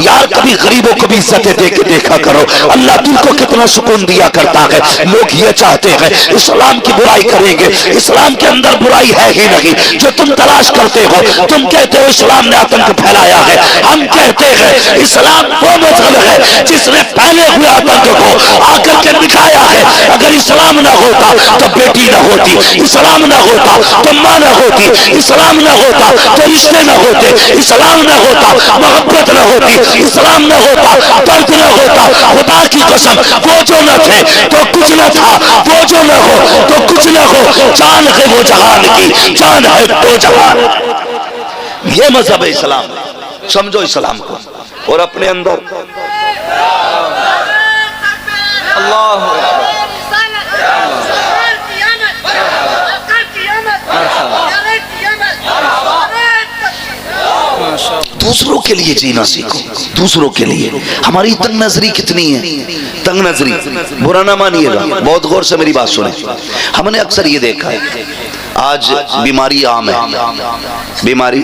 यार कभी गरीबों को भी इज्जत दे के देखा करो। अल्लाह दिल को कितना सुकून दिया करता है। लोग ये चाहते हैं इस्लाम की बुराई करेंगे, इस्लाम के अंदर बुराई है ही नहीं जो तुम तलाश करते हो। तुम कहते हो इस्लाम ने आतंक फैलाया है, हम कहते हैं इस्लाम वो मजहब है जिसने फैले हुए आतंक को आकर के दिखाया है। अगर इस्लाम ना होता तो बेटी ना होती, इस्लाम ना होता तो माँ ना होती, इस्लाम ना होता तो रिश्ते ना होते, इस्लाम ना होता मोहब्बत ना होती, इस्लाम ना होता दर्द ना होता। खुदा की कसम वो जो न थे तो कुछ न था, वो जो न हो तो कुछ न हो। जान है वो जहान की, जान है तो जहान। ये मजहब है इस्लाम। समझो इस्लाम को और अपने अंदर अल्लाह दूसरों के लिए जीना सीखो, दूसरों के लिए। हमारी तंग नजरी कितनी है, तंग नजरी। बुरा ना मानिएगा, बहुत गौर से मेरी बात सुने। हमने अक्सर ये देखा है आज बीमारी आम है, बीमारी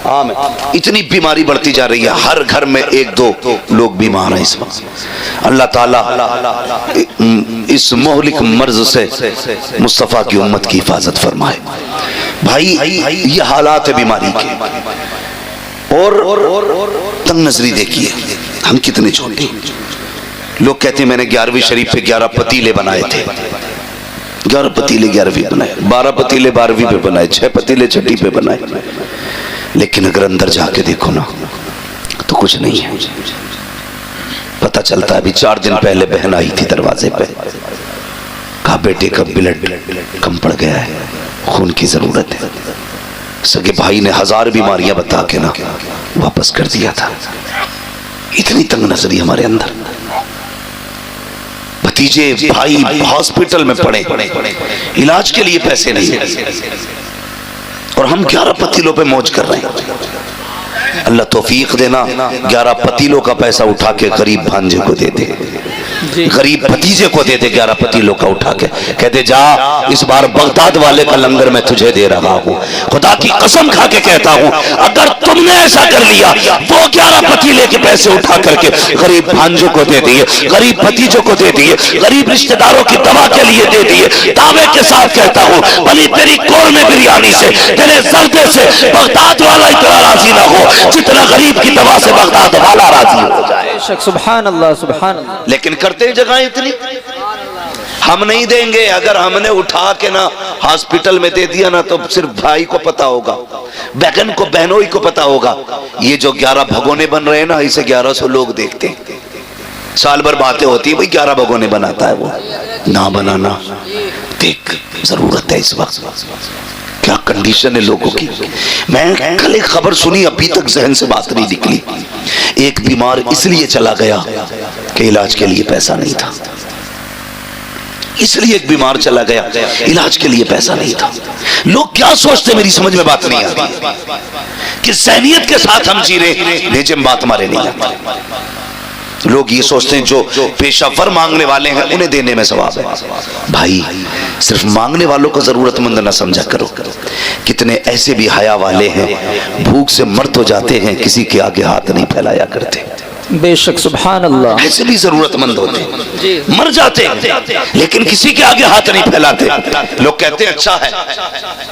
आम है। इतनी बीमारी बढ़ती जा रही है, हर घर में एक दो लोग बीमार हैं इस वक्त। अल्लाह ताला इस मोहलिक मर्ज से मुस्तफ़ा की उम्मत की हिफाजत फरमाए। भाई ये हालात है बीमारी के। और तंग नजरी देखिए, हम कितने छोटे। लोग कहते हैं मैंने 11वीं शरीफ पे 11 पतीले बनाए थे। 11 पतीले 11वीं बनाए, 12 पतीले 12वीं पे बनाए, 6 पतीले 6ठी पे बनाए। लेकिन अगर अंदर जाके देखो ना तो कुछ नहीं है। पता चलता है अभी 4 दिन पहले बहन आई थी दरवाजे पे, कहा बेटे का ब्लड कम पड़ गया है, खून की जरूरत है। सगे भाई ने 1000 बीमारियां बता के ना वापस कर दिया था। इतनी तंग नजरी हमारे अंदर। भतीजे भाई हॉस्पिटल में पड़े, इलाज के लिए पैसे नहीं, और हम 11 पतीलों पे मौज कर रहे हैं। अल्लाह तौफीक देना 11 पतीलों का पैसा उठा के गरीब भांजे को दे दे, गरीब भतीजे को दे दे 11 पतीलों का उठा के। कहते जा इस बार बगदाद वाले का लंगर मैं तुझे दे रहा हूँ। खुदा की कसम खा के कहता हूँ अगर तुमने ऐसा कर लिया, वो 11 पतीले के पैसे उठा करके गरीब भांजों को दे दिए, गरीब भतीजों को दे दिए, गरीब रिश्तेदारों की दवा के लिए दे दिए। दावे के साथ कहता हूँ भली तेरी कौरमे बिरयानी से, तेरे जर्दे से बगदाद वाला इतना राजी ना हो जितना गरीब की दवा से बगदाद वाला राजी हो जाए। सुभान अल्लाह, सुभान अल्लाह। लेकिन करते जगह इतनी हम नहीं देंगे। अगर हमने उठा के ना हॉस्पिटल में दे दिया ना तो सिर्फ भाई को पता होगा, बहन को बहनों ही को पता होगा। ये जो 11 भगोने बन रहे हैं ना, इसे 1100 लोग देखते हैं। साल भर बातें होती है भाई 11 भगोने बनाता है वो, ना बनाना देख जरूरत है इस वक्त। क्या कंडीशन है लोगों की। मैं कल एक खबर सुनी, अभी तक जहन से बात नहीं निकली। एक बीमार इसलिए चला गया कि इलाज के लिए पैसा नहीं था। इसलिए एक बीमार चला गया, इलाज के लिए पैसा नहीं था। लोग क्या सोचते मेरी समझ में बात नहीं आती कि ज़हनियत के साथ हम जी रहे, भेजे बात हमारे नहीं आती। लोग ये सोचते हैं जो पेशावर मांगने वाले हैं उन्हें देने में सवाब है। भाई सिर्फ मांगने वालों को जरूरतमंद ना समझा करो। कितने ऐसे भी हया वाले हैं भूख से मर तो जाते हैं, किसी के आगे हाथ नहीं फैलाया करते। बेशक सुभान अल्लाह। ऐसे भी जरूरतमंद होते, मर जाते लेकिन किसी के आगे हाथ नहीं फैलाते। लोग कहते हैं अच्छा है,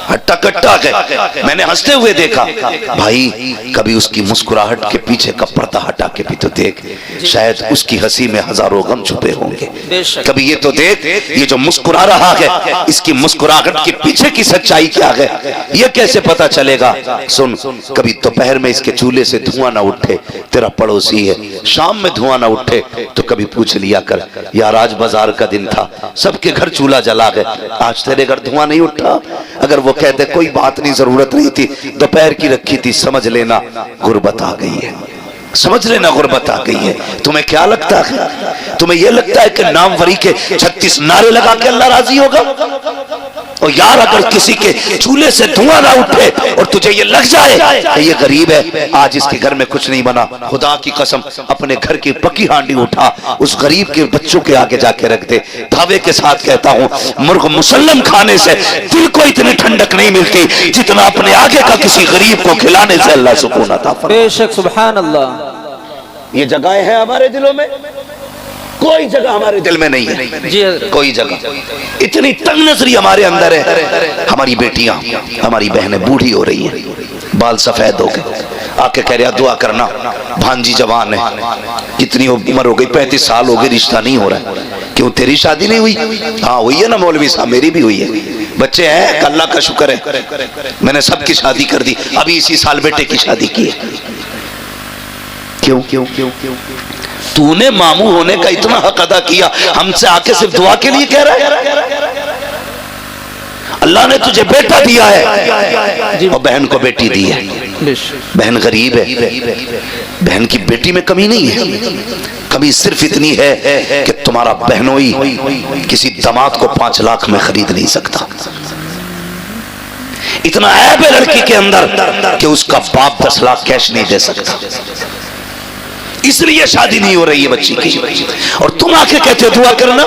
हट्टा कट्टा है। मैंने हंसते हुए देखा। भाई कभी उसकी मुस्कुराहट के पीछे का पर्दा हटा के भी तो देख, शायद उसकी हंसी में हजारों गम छुपे होंगे। कभी ये तो देख, ये जो मुस्कुरा रहा है इसकी मुस्कुराहट के पीछे की सच्चाई क्या है, ये कैसे पता चलेगा। सुन, कभी दोपहर में इसके चूल्हे से धुआं ना उठे, तेरा पड़ोसी है, शाम में धुआं ना उठे तो कभी पूछ लिया कर, यार आज बाजार का दिन था, सबके घर चूल्हा जला गए, आज तेरे घर धुआं नहीं उठा। अगर वो कहते कोई बात नहीं, जरूरत नहीं थी, दोपहर की रखी थी, समझ लेना गुर्बत आ गई है, समझ लेना गुर्बत आ गई है। तुम्हें क्या लगता है, तुम्हें यह लगता है कि नामवरी के 36 नारे लगा के अल्लाह राजी होगा। और यार अगर किसी के चूल्हे से धुआं ना उठे और तुझे ये लग जाए कि ये गरीब है, आज इसके घर में कुछ नहीं बना, खुदा की कसम अपने घर की पकी हांडी उठा उस गरीब के बच्चों के आगे जाके रख दे। दावे के साथ कहता हूँ मुर्ग मुसल्लम खाने से दिल को इतनी ठंडक नहीं मिलती जितना अपने आगे का किसी गरीब को खिलाने से अल्लाह सुकून अता फरमाता है। बेशक सुभान अल्लाह। ये जगहें हैं हमारे दिलों में? कोई जगह हमारे दिल में नहीं है जी कोई जगह। इतनी तंग नजरी हमारे अंदर है। हमारी बेटियां, हमारी बहनें बूढ़ी हो रही हैं, बाल सफेद हो गए, आके कह रहा दुआ करना, भांजी जवान है, कितनी उम्र हो गई, 35 साल हो गए, रिश्ता नहीं हो रहा है। क्यों तेरी शादी नहीं हुई? हाँ हुई है ना मौलवी साहब, मेरी भी हुई है, बच्चे हैं, अल्लाह का शुक्र है, मैंने सबकी शादी कर दी, अभी इसी साल बेटे की शादी की है। क्यों क्यों क्यों क्यों? तूने मामू होने का इतना हक अदा किया, हमसे आके सिर्फ दुआ के लिए कह रहा है? अल्लाह ने तुझे बेटा दिया है और बहन को बेटी दी है। बहन गरीब है, बहन की बेटी में कमी नहीं है, कमी सिर्फ इतनी है कि तुम्हारा बहनोई किसी दामाद को 5 लाख में खरीद नहीं सकता। इतना ऐब है लड़की के अंदर कि उसका बाप 10 लाख कैश नहीं दे सकता, इसलिए शादी नहीं हो रही है बच्ची की। और तुम आके कहते हो दुआ करना।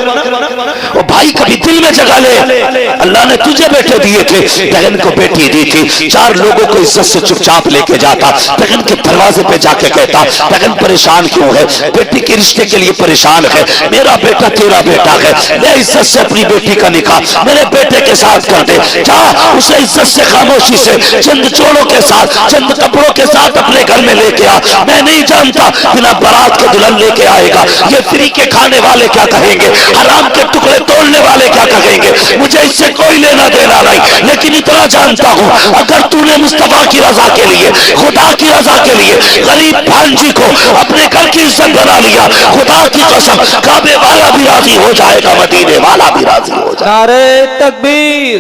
और भाई कभी दिल में जगह ले, अल्लाह ने तुझे बेटे दिए थे, बहन को बेटी दी थी, 4 लोगों को इज्जत से चुपचाप लेके जाता, बहन के दरवाजे पे जाके कहता बहन परेशान क्यों है, बेटी के रिश्ते के लिए परेशान है, मेरा बेटा तेरा बेटा है, मैं इज्जत से अपनी बेटी का निकाह मेरे बेटे के साथ कर दे, जा उसे इज्जत से खामोशी से चंद जोड़ों के साथ, चंद कपड़ों के साथ अपने घर में लेके आ। मैं नहीं जानता बिना बारात के दुल्हन लेके आएगा, ये फ्री के खाने वाले क्या कहेंगे, हराम के टुकड़े तोड़ने वाले क्या कहेंगे, मुझे इससे कोई लेना देना नहीं, लेकिन इतना जानता हूं अगर तूने मुस्तफा की रजा के लिए, खुदा की रजा के लिए गरीब भांजी को अपने घर की इज्जत बना लिया, खुदा की कसम काबे वाला भी राजी हो जाएगा, मदीने वाला भी राजी हो जाएगा। नारे तकबीर,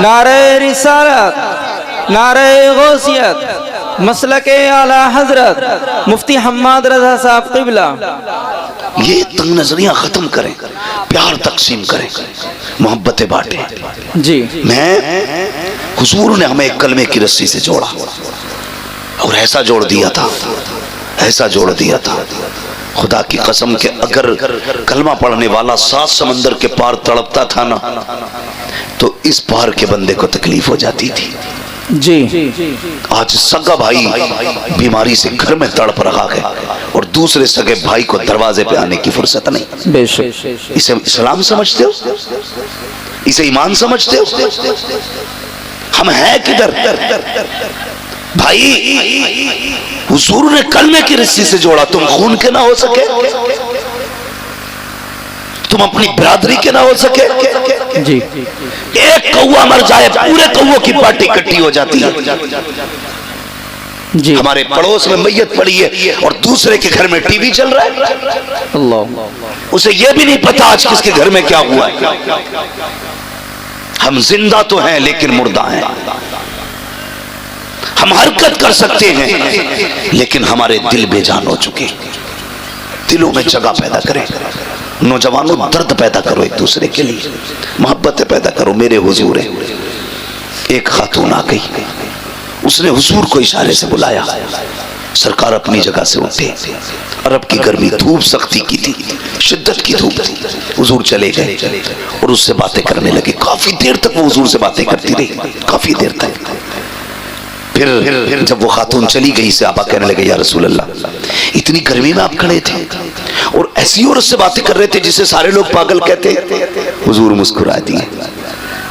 नारे रिसालत, नारे गौसियत, मसलके आला हजरत मुफ्ती हम्माद रजा साहब क़िबला। ये तंग नजरियां खत्म करें, प्यार तकसीम करें, मोहब्बतें बांटें। जी मैं हुजूर ने हमें एक कलमे की रस्सी से जोड़ा और ऐसा जोड़ दिया था, ऐसा जोड़ दिया था, खुदा की कसम के अगर कलमा पढ़ने वाला 7 समंदर के पार तड़पता था ना, तो इस पार के बंदे को तकलीफ हो जाती थी। जी आज सगा भाई बीमारी से घर में तड़प रहा है और दूसरे सगे भाई को दरवाजे पे आने की फुर्सत नहीं। बेशक इसे इस्लाम समझते हो, इसे ईमान समझते हो? हम हैं किधर भाई? हुजूर ने कलमे की रस्सी से जोड़ा, तुम खून के ना हो सके, तुम अपनी बिरादरी के ना हो सके। जी एक कौवा मर जाए पूरे कौवों की पार्टी इकट्ठी हो जाती है। जी हमारे पड़ोस में मैयत पड़ी है और दूसरे के घर में टीवी चल रहा है, अल्लाह उसे यह भी नहीं पता आज किसके घर में क्या हुआ है। हम जिंदा तो हैं लेकिन मुर्दा हैं, हम हरकत कर सकते हैं लेकिन हमारे दिल बेजान हो चुके। दिलों में जगह पैदा करें, नौजवानों दर्द पैदा करो, एक दूसरे के लिए मोहब्बतें पैदा करो। मेरे हुजूर है, एक खातून आ गई, उसने हुजूर को इशारे से बुलाया, सरकार अपनी जगह से उठे, अरब की गर्मी, धूप सख्ती की थी, शिद्दत की धूप थी, हुजूर चले गए और उससे बातें करने लगे। काफी देर तक वो हुजूर से बातें करती रही, काफी देर तक। फिर जब वो खातून चली गई, से आपा कहने लगे या रसूल अल्लाह, इतनी गर्मी में आप खड़े थे और ऐसी औरत से बातें कर रहे थे जिसे सारे लोग पागल कहते। हुजूर मुस्कुरा दिए,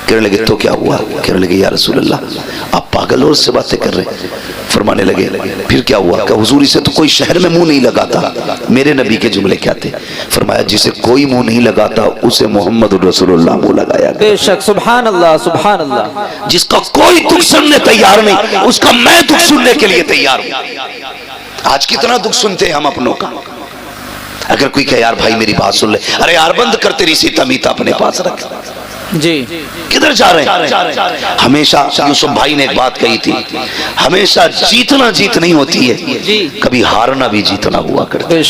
कहने लगे तो क्या हुआ? कहने लगे या रसूल अल्लाह आप पागल औरत से बातें कर रहे। फरमाने लगे फिर क्या हुआ? क्या हुजूर इसे तो कोई शहर में मुंह नहीं लगाता। मेरे नबी के जुमले क्या थे? फरमाया जिसे कोई मुंह नहीं लगाता उसे मोहम्मद रसूलुल्लाह मुंह लगाया। बेशक सुभान अल्लाह, सुभान अल्लाह। जिसका कोई दुख सुनने तैयार नहीं, उसका मैं दुख सुनने के लिए तैयार हूं। आज कितना दुख सुनते हैं हम अपनों का। अगर कोई कहे यार भाई मेरी बात सुन ले, अरे यार बंद कर, तेरी सीता मीता अपने पास रख। जी किधर जा रहे हैं? हमेशा यूसुफ भाई ने एक बात कही थी, हमेशा जीतना जीत नहीं होती है, कभी हारना भी जीतना हुआ करता है।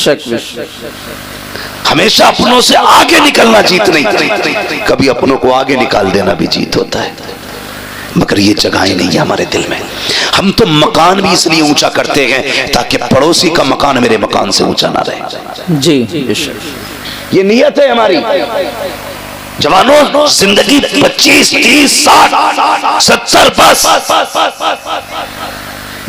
हमेशा अपनों से आगे निकलना जीत नहीं, कभी अपनों को आगे निकाल देना भी जीत होता है। मगर ये जगहें नहीं है हमारे दिल में। हम तो मकान भी इसलिए ऊंचा करते हैं ताकि पड़ोसी का मकान मेरे मकान से ऊंचा ना रहे। जी ये नियत है हमारी। जवानों जिंदगी 25, 30, 60, 70 बस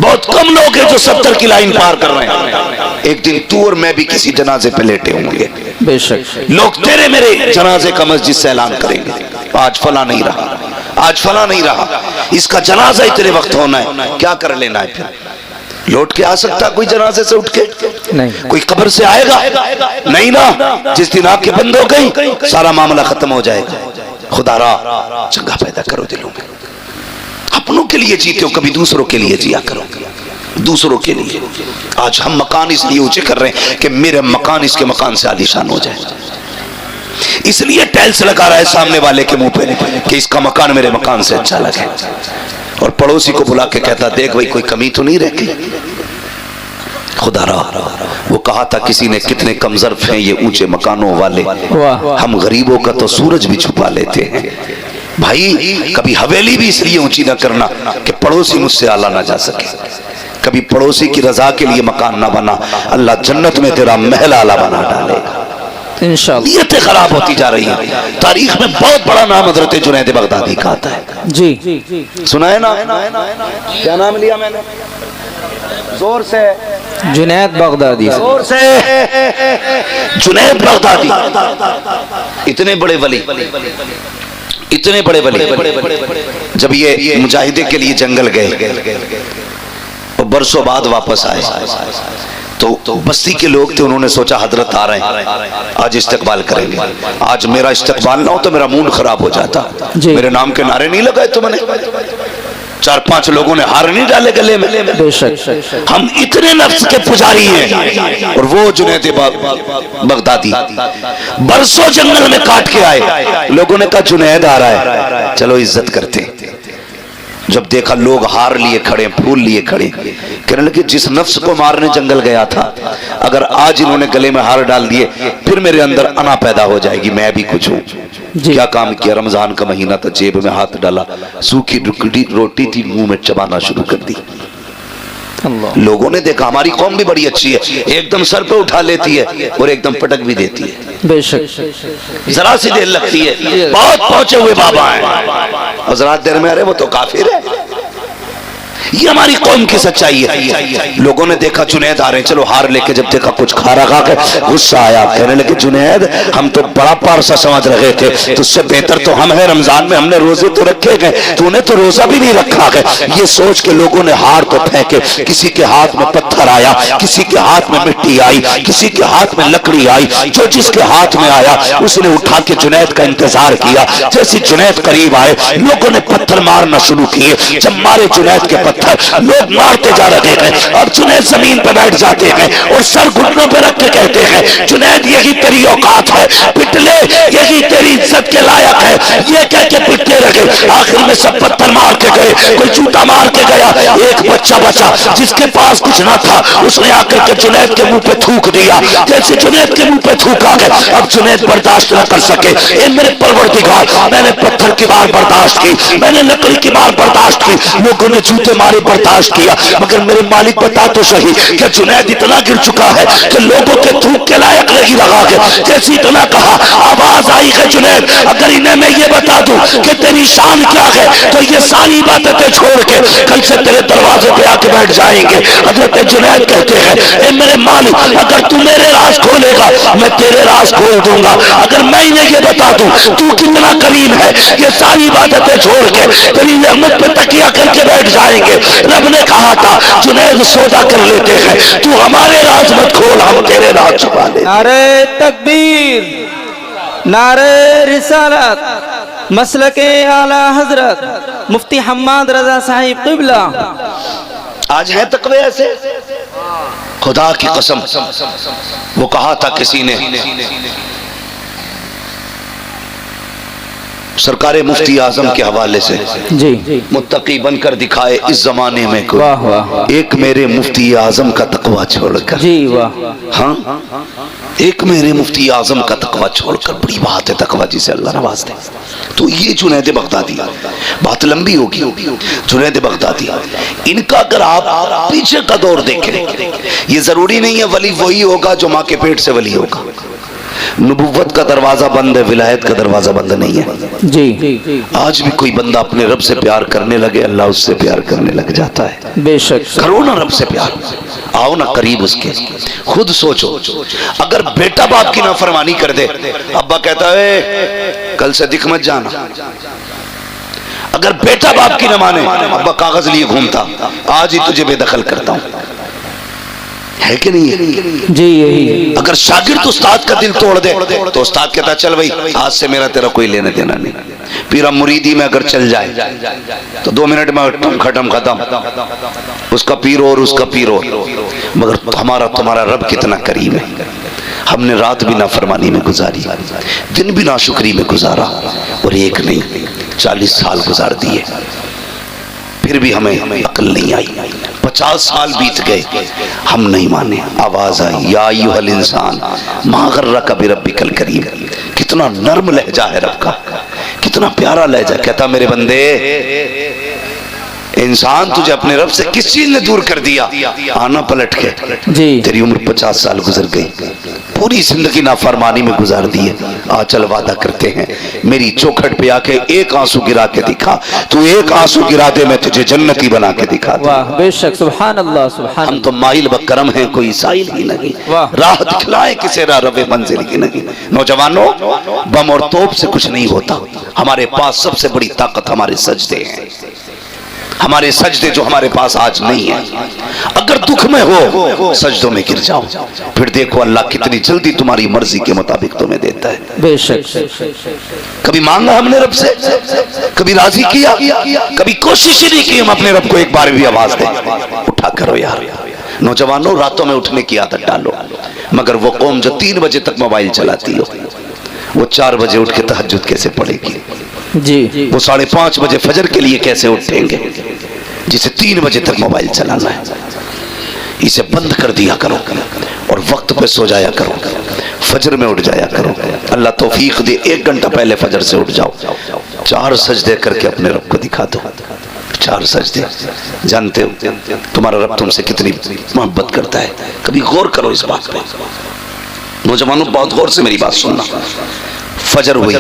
बहुत कम लोग हैं जो 70 की लाइन पार कर रहे हैं। एक दिन तू और मैं भी किसी जनाजे पे लेटे होंगे, बेशक। लोग तेरे मेरे जनाजे का मस्जिद से ऐलान करेंगे, आज फला नहीं रहा, आज फला नहीं रहा, इसका जनाजा इतने वक्त होना है, क्या कर लेना है फिर? लौट के आ सकता कोई जनाजे से उठ के? नहीं। कोई कब्र से आएगा? नहीं ना। जिस दिन आंखें बंद हो गई सारा मामला खत्म हो जाएगा। खुदारा चंगा पैदा करो दिलों में, अपनों के लिए जीते हो, कभी दूसरों के लिए जिया करो, दूसरों के लिए। आज हम मकान इसलिए ऊंचे कर रहे हैं कि मेरे मकान इसके मकान से आलीशान हो जाए, इसलिए टाइल्स लगा रहा है सामने वाले के मुंह पे कि इसका मकान मेरे मकान से अच्छा लगे, और पड़ोसी को बुला के कहता देख भाई कोई कमी तो नहीं रहती। खुदारा वो कहा था किसी ने, कितने कमजोर हैं ये ऊंचे मकानों वाले, हम गरीबों का तो सूरज भी छुपा लेते हैं। भाई कभी हवेली भी इसलिए ऊंची ना करना कि पड़ोसी मुझसे आला ना जा सके, कभी पड़ोसी की रजा के लिए मकान ना बना, अल्लाह जन्नत में तेरा महल आला बना डालेगा इंशाअल्लाह। नीयतें खराब होती जा रही है। तारीख में बहुत बड़ा नाम हजरत जुनैद बगदादी का आता है जी, सुना है ना? क्या नाम लिया मैंने? जोर से। जुनैद बगदादी। जोर से। जुनैद बगदादी इतने बड़े वली, इतने बड़े वली, जब ये मुजाहिदे के लिए जंगल गए और बरसों बाद वापस आए तो बस्ती के लोग थे, उन्होंने सोचा हजरत आ रहे हैं, आज इस्तकबाल करेंगे। आज मेरा इस्तकबाल ना हो तो मेरा मूड खराब हो जाता। मेरे नाम के नारे नहीं लगाए तुमने, 4-5 लोगों ने हार नहीं डाले गले में। हम इतने नफ्स के पुजारी हैं। और वो जुनैद बगदादी बरसों जंगल में काट के आए, लोगों ने कहा जुनैद आ रहा है, चलो इज्जत करते। जब देखा लोग हार लिए खड़े, फूल लिए खड़े, कहने लगे जिस नफ्स को मारने जंगल गया था, अगर आज इन्होंने गले में हार डाल दिए फिर मेरे अंदर अना पैदा हो जाएगी, मैं भी कुछ हूँ। क्या काम किया? रमजान का महीना था, जेब में हाथ डाला, सूखी रोटी थी, मुंह में चबाना शुरू कर दी। लोगों ने देखा हमारी कौम भी बड़ी अच्छी है, एकदम सर पे उठा लेती है और एकदम पटक भी देती है, बेशक जरा सी देर लगती है। बहुत पहुंचे हुए बाबा हैं, हजरात देर में अरे वो तो काफिर है। ये हमारी कौम की सच्चाई है। लोगों ने देखा जुनैद आ रहे हैं, चलो हार लेके, जब देखा कुछ खारा खा के गुस्सा आया, कहने लगे जुनैद हम तो बड़ा पारसा समझ रहे थे, तुझसे बेहतर तो हम हैं, रमजान में हमने रोजे तो रखे गए, तूने तो रोजा भी नहीं रखा है। ये सोच के लोगों ने हार तो फेंके, किसी के हाथ में पत्थर आया, किसी के हाथ में मिट्टी आई, किसी के हाथ में लकड़ी आई, जो जिसके हाथ में आया उसने उठा के जुनैद का इंतजार किया। जैसे जुनैद करीब आए, लोगों ने पत्थर मारना शुरू किए। जब मारे जुनैद के पत्थर, लोग मारते जा रहे हैं और जुनैद जमीन पर बैठ जाते हैं और सर घुटनों पर रख के कहते हैं जुनैद यही तेरी औकात है, पिट ले, यही तेरी इज्जत के लायक है। ये कह के पिटते रहे। आखिर में सब पत्थर मार के गए, कोई जूता मार के गया। एक बच्चा बचा जिसके पास कुछ ना था, उसने आकर के जुनैद के मुंह पे थूक दिया। जैसे जुनैद के मुंह पे थूका गया, अब जुनैद बर्दाश्त न कर सके। ए मेरे परवरदिगार, मैंने पत्थर की मार बर्दाश्त की, मैंने लकड़ी की मार बर्दाश्त की, लोगों ने जूते मारे बर्दाश्त किया, मगर मेरे मालिक बता तो सही कि जुनैद इतना गिर चुका है कि लोगों के थूक के लायक नहीं रहा है। जैसे इतना कहा, आवाज आई है जुनैद अगर इन्हें मैं ये बता दूं कि तेरी शान क्या है तो ये सारी बातें छोड़ के कल से तेरे दरवाजे पे आके बैठ जाएंगे। हजरत जुनैद कहते हैं ए मेरे मालिक, अगर तू मेरे राज खोलेगा मैं तेरे राज खोल दूंगा, अगर मैं इन्हें ये बता दूं तू कितना करीम है, ये सारी बातें छोड़ के तेरी रहमत पे तकिया करके बैठ जाएंगे। रब ने कहा था जुनैद सौदा कर लेते हैं, तू हमारे राज मत खोल, हम तेरे राज छुपा ले। नारे तकबीर, नारे रिसालत, मसलके आला हजरत मुफ्ती हम्माद रजा साहिब क़िबला। आज है तकवे ऐसे, खुदा की कसम। वो कहा था किसी ने, सरकार मुफ्ती आजम के हवाले से, जी मुत्तकी बनकर दिखाए इस जमाने में कोई, वाह वाह, एक मेरे मुफ्ती आजम का तकवा छोड़कर, जी वाह, हाँ एक मेरे मुफ्ती आजम का तकवा छोड़कर। बड़ी बात है तकवा जिसे अल्लाह नवाज दे। तो ये जुनैद बगदादी, बात लंबी होगी, जुनैद बगदादी इनका अगर आप पीछे का दौर देखें, ये जरूरी नहीं है वली वही होगा जो माँ के पेट से वली होगा। नबुव्वत का दरवाजा बंद है, विलायत का दरवाजा बंद नहीं है। जी आज भी कोई बंदा अपने रब से प्यार करने लगे, अल्लाह उससे प्यार करने लग जाता है। बेशक। करो ना रब से प्यार, आओ ना करीब उसके। खुद सोचो, अगर बेटा बाप की नाफरमानी कर दे, अब्बा कहता है कल से दिख मत जाना। अगर बेटा बाप की न माने, अब्बा कागज लिए घूमता, आज ही तुझे बेदखल करता हूं, है कि नहीं है? जी यही। अगर शागिर्द उस्ताद का दिल तोड़ दे तो उस्ताद कहता चल भाई आज से मेरा तेरा कोई लेने देना नहीं। पीरा मुरीदी में अगर चल जाए तो 2 मिनट में खत्म, उसका पीर और उसका पीर और। मगर हमारा तुम्हारा रब कितना करीब है। हमने रात भी नाफरमानी में गुजारी, दिन भी नाशुक्री में गुजारा, और एक नहीं 40 साल गुजार दिए, फिर भी हमें अक्ल नहीं आई। 50 साल बीत गए, हम नहीं माने। आवाज आई या अय्युहल इंसान मा गर्रका बिरब्बिकल करीम। कितना नर्म लहजा है रब का, कितना प्यारा लहजा। कहता मेरे बंदे, इंसान तुझे अपने रब से किस चीज ने दूर कर दिया? आना पलट के जी। तेरी उम्र 50 साल गुजर गई, पूरी जिंदगी नाफरमानी में गुजार दी है। आ चल वादा करते हैं, मेरी चौखट पे आके एक आंसू गिरा के दिखा, तू एक आंसू गिरा दे, मैं तुझे जन्नती बना के दिखा दूं। वाह बेशक, सुभान अल्लाह सुभान। हम तो माइल बकरम हैं, कोई साइल ही नहीं। राह दिखलाए किसे रवे मंजिल की नहीं। नौजवानों, बम और तोप से कुछ नहीं होता। हमारे पास सबसे बड़ी ताकत हमारे सजदे हैं, हमारे सजदे जो हमारे पास आज नहीं है। अगर दुख में हो सजदों में गिर जाओ, फिर देखो अल्लाह कितनी जल्दी तुम्हारी मर्जी के मुताबिक तुम्हें देता है। बेशक। कभी मांगा हमने रब से, कभी राजी किया, कभी कोशिश ही नहीं की हम अपने रब को एक बार भी आवाज दे उठा करो यार। नौजवानों, रातों में उठने की आदत डालो। मगर वो कौम जो 3 बजे तक मोबाइल चलाती हो, वो 4 बजे उठ के तहज्जुद कैसे पढ़ेगी जी? वो 5:30 बजे फजर के लिए कैसे उठेंगे जिसे 3 बजे तक मोबाइल चलाना है? इसे बंद कर दिया करो और वक्त पे सो जाया करो, फजर में उठ जाया करो। अल्लाह तौफीक दे, 1 घंटा पहले फजर से उठ जाओ, 4 सजदे करके अपने रब को दिखा दो। 4 सजदे। जानते हो तुम्हारा रब तुमसे कितनी मोहब्बत करता है? कभी गौर करो इस बात पे। नौजवानों, बहुत गौर से मेरी बात सुनना। फजर हुई,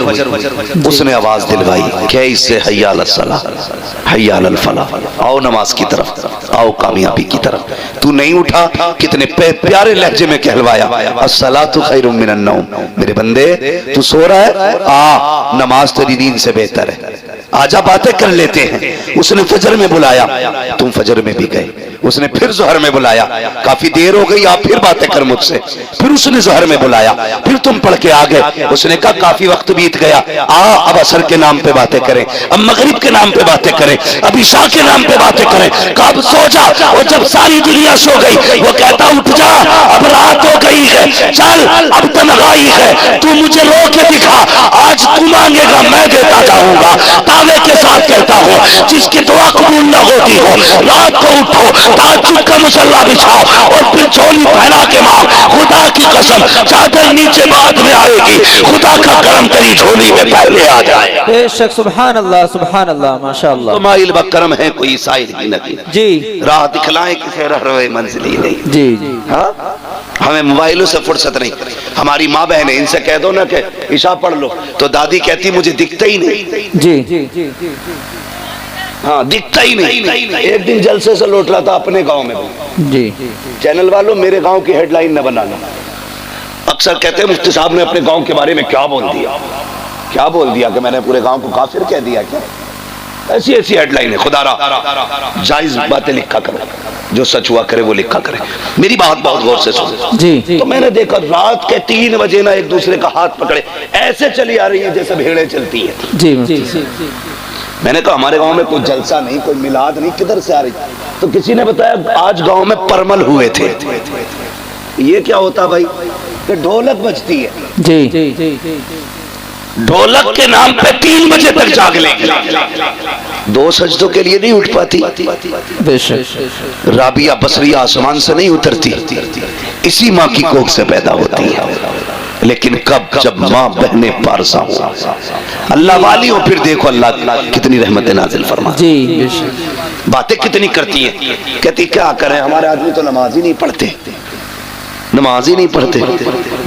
उसने आवाज दिलवाई, क्या इससे हय्या अलल सलाह, हय्या अलल फलाह, आओ नमाज की तरफ, आओ कामयाबी की तरफ। तू नहीं उठा, कितने प्यारे लहजे में कहलवाया, अस्सलातु खैरुम मिनन नौम। मेरे बंदे, तू सो रहा है, आ नमाज तेरी नींद से बेहतर है, आजा बातें कर लेते हैं। उसने फजर में बुलाया, तुम फजर में भी गए। उसने फिर जोहर में बुलाया, काफी देर हो गई, आप फिर बातें कर मुझसे। फिर उसने जोहर में बुलाया, फिर तुम पढ़ के आ गए। उसने कहा काफी वक्त बीत गया, अब असर के नाम पे बातें करें, अब मगरिब के नाम पे बातें करें, अब इशा के नाम पे बातें करें। कब सो जा, और जब सारी दुनिया सो गई वो कहता उठ जा, अब रात हो गई है, चल अब तन्हाई है, तू मुझे रो के दिखा, आज तू मांगेगा मैं देता जाऊंगा। दावे के साथ कहता हूँ, जिसकी दुआ कबूल न होती हो, रात को उठो, ताज्जुद का मुसल्ला बिछाओ और फिर चोली पहना के मांग। खुदा की कसम, चादर नीचे बाद में आएगी, खुदा का करम तेरी झोली में पहले आ जाए। बेशक, सुभान अल्लाह सुभान अल्लाह, माशाअल्लाह। माइल बकरम है, कोई साइल ही नहीं जी। राह दिखलाए किसे रहे मंजिल ही नहीं। जी। हाँ, हमें मोबाइलों से फुर्सत नहीं। हमारी माँ बहन है, इनसे कह दो ना कि इशा पढ़ लो, तो दादी कहती मुझे दिखता ही नहीं। जी। हाँ, दिखता ही नहीं। एक दिन जलसे से लौट रहा था अपने गांव में। जी। चैनल वालों, मेरे गांव की हेडलाइन न बनाना। अक्सर कहते हैं मुफ्ती साहब ने अपने गांव के बारे में क्या बोल दिया, क्या बोल दिया कि मैंने पूरे गांव को काफिर कह दिया क्या? ऐसी ऐसी हेडलाइन है। खुदारा जायज बातें लिखा करो, जो सच हुआ करे वो लिखा करे। मेरी बात बहुत गौर से सुनो जी। तो मैंने देखा रात के 3 बजे ना एक दूसरे का हाथ पकड़े ऐसे चली आ रही है जैसे भेड़ें चलती है। जी। मैंने कहा हमारे गांव में कोई जलसा नहीं, कोई मिलाद नहीं, किधर से आ रही? तो किसी ने बताया आज गांव में परमल हुए थे। ये क्या होता भाई? कि ढोलक बजती है। जी। ढोलक के नाम पे 3 बजे तक जाग लेंगे। 2 सजदों के लिए नहीं उठ पाती। बेशक। राबिया बसरिया आसमान से नहीं उतरती, इसी माँ की कोख से पैदा होती है। लेकिन कब? जब माँ बहने पारसा हो, अल्लाह वाली हो, फिर देखो अल्लाह कितनी रहमतें नाजिल फरमा। जी। बातें कितनी करती है। कहती क्या करें, हमारे आदमी तो नमाज ही नहीं पढ़ते। नमाज ही नहीं पढ़ते।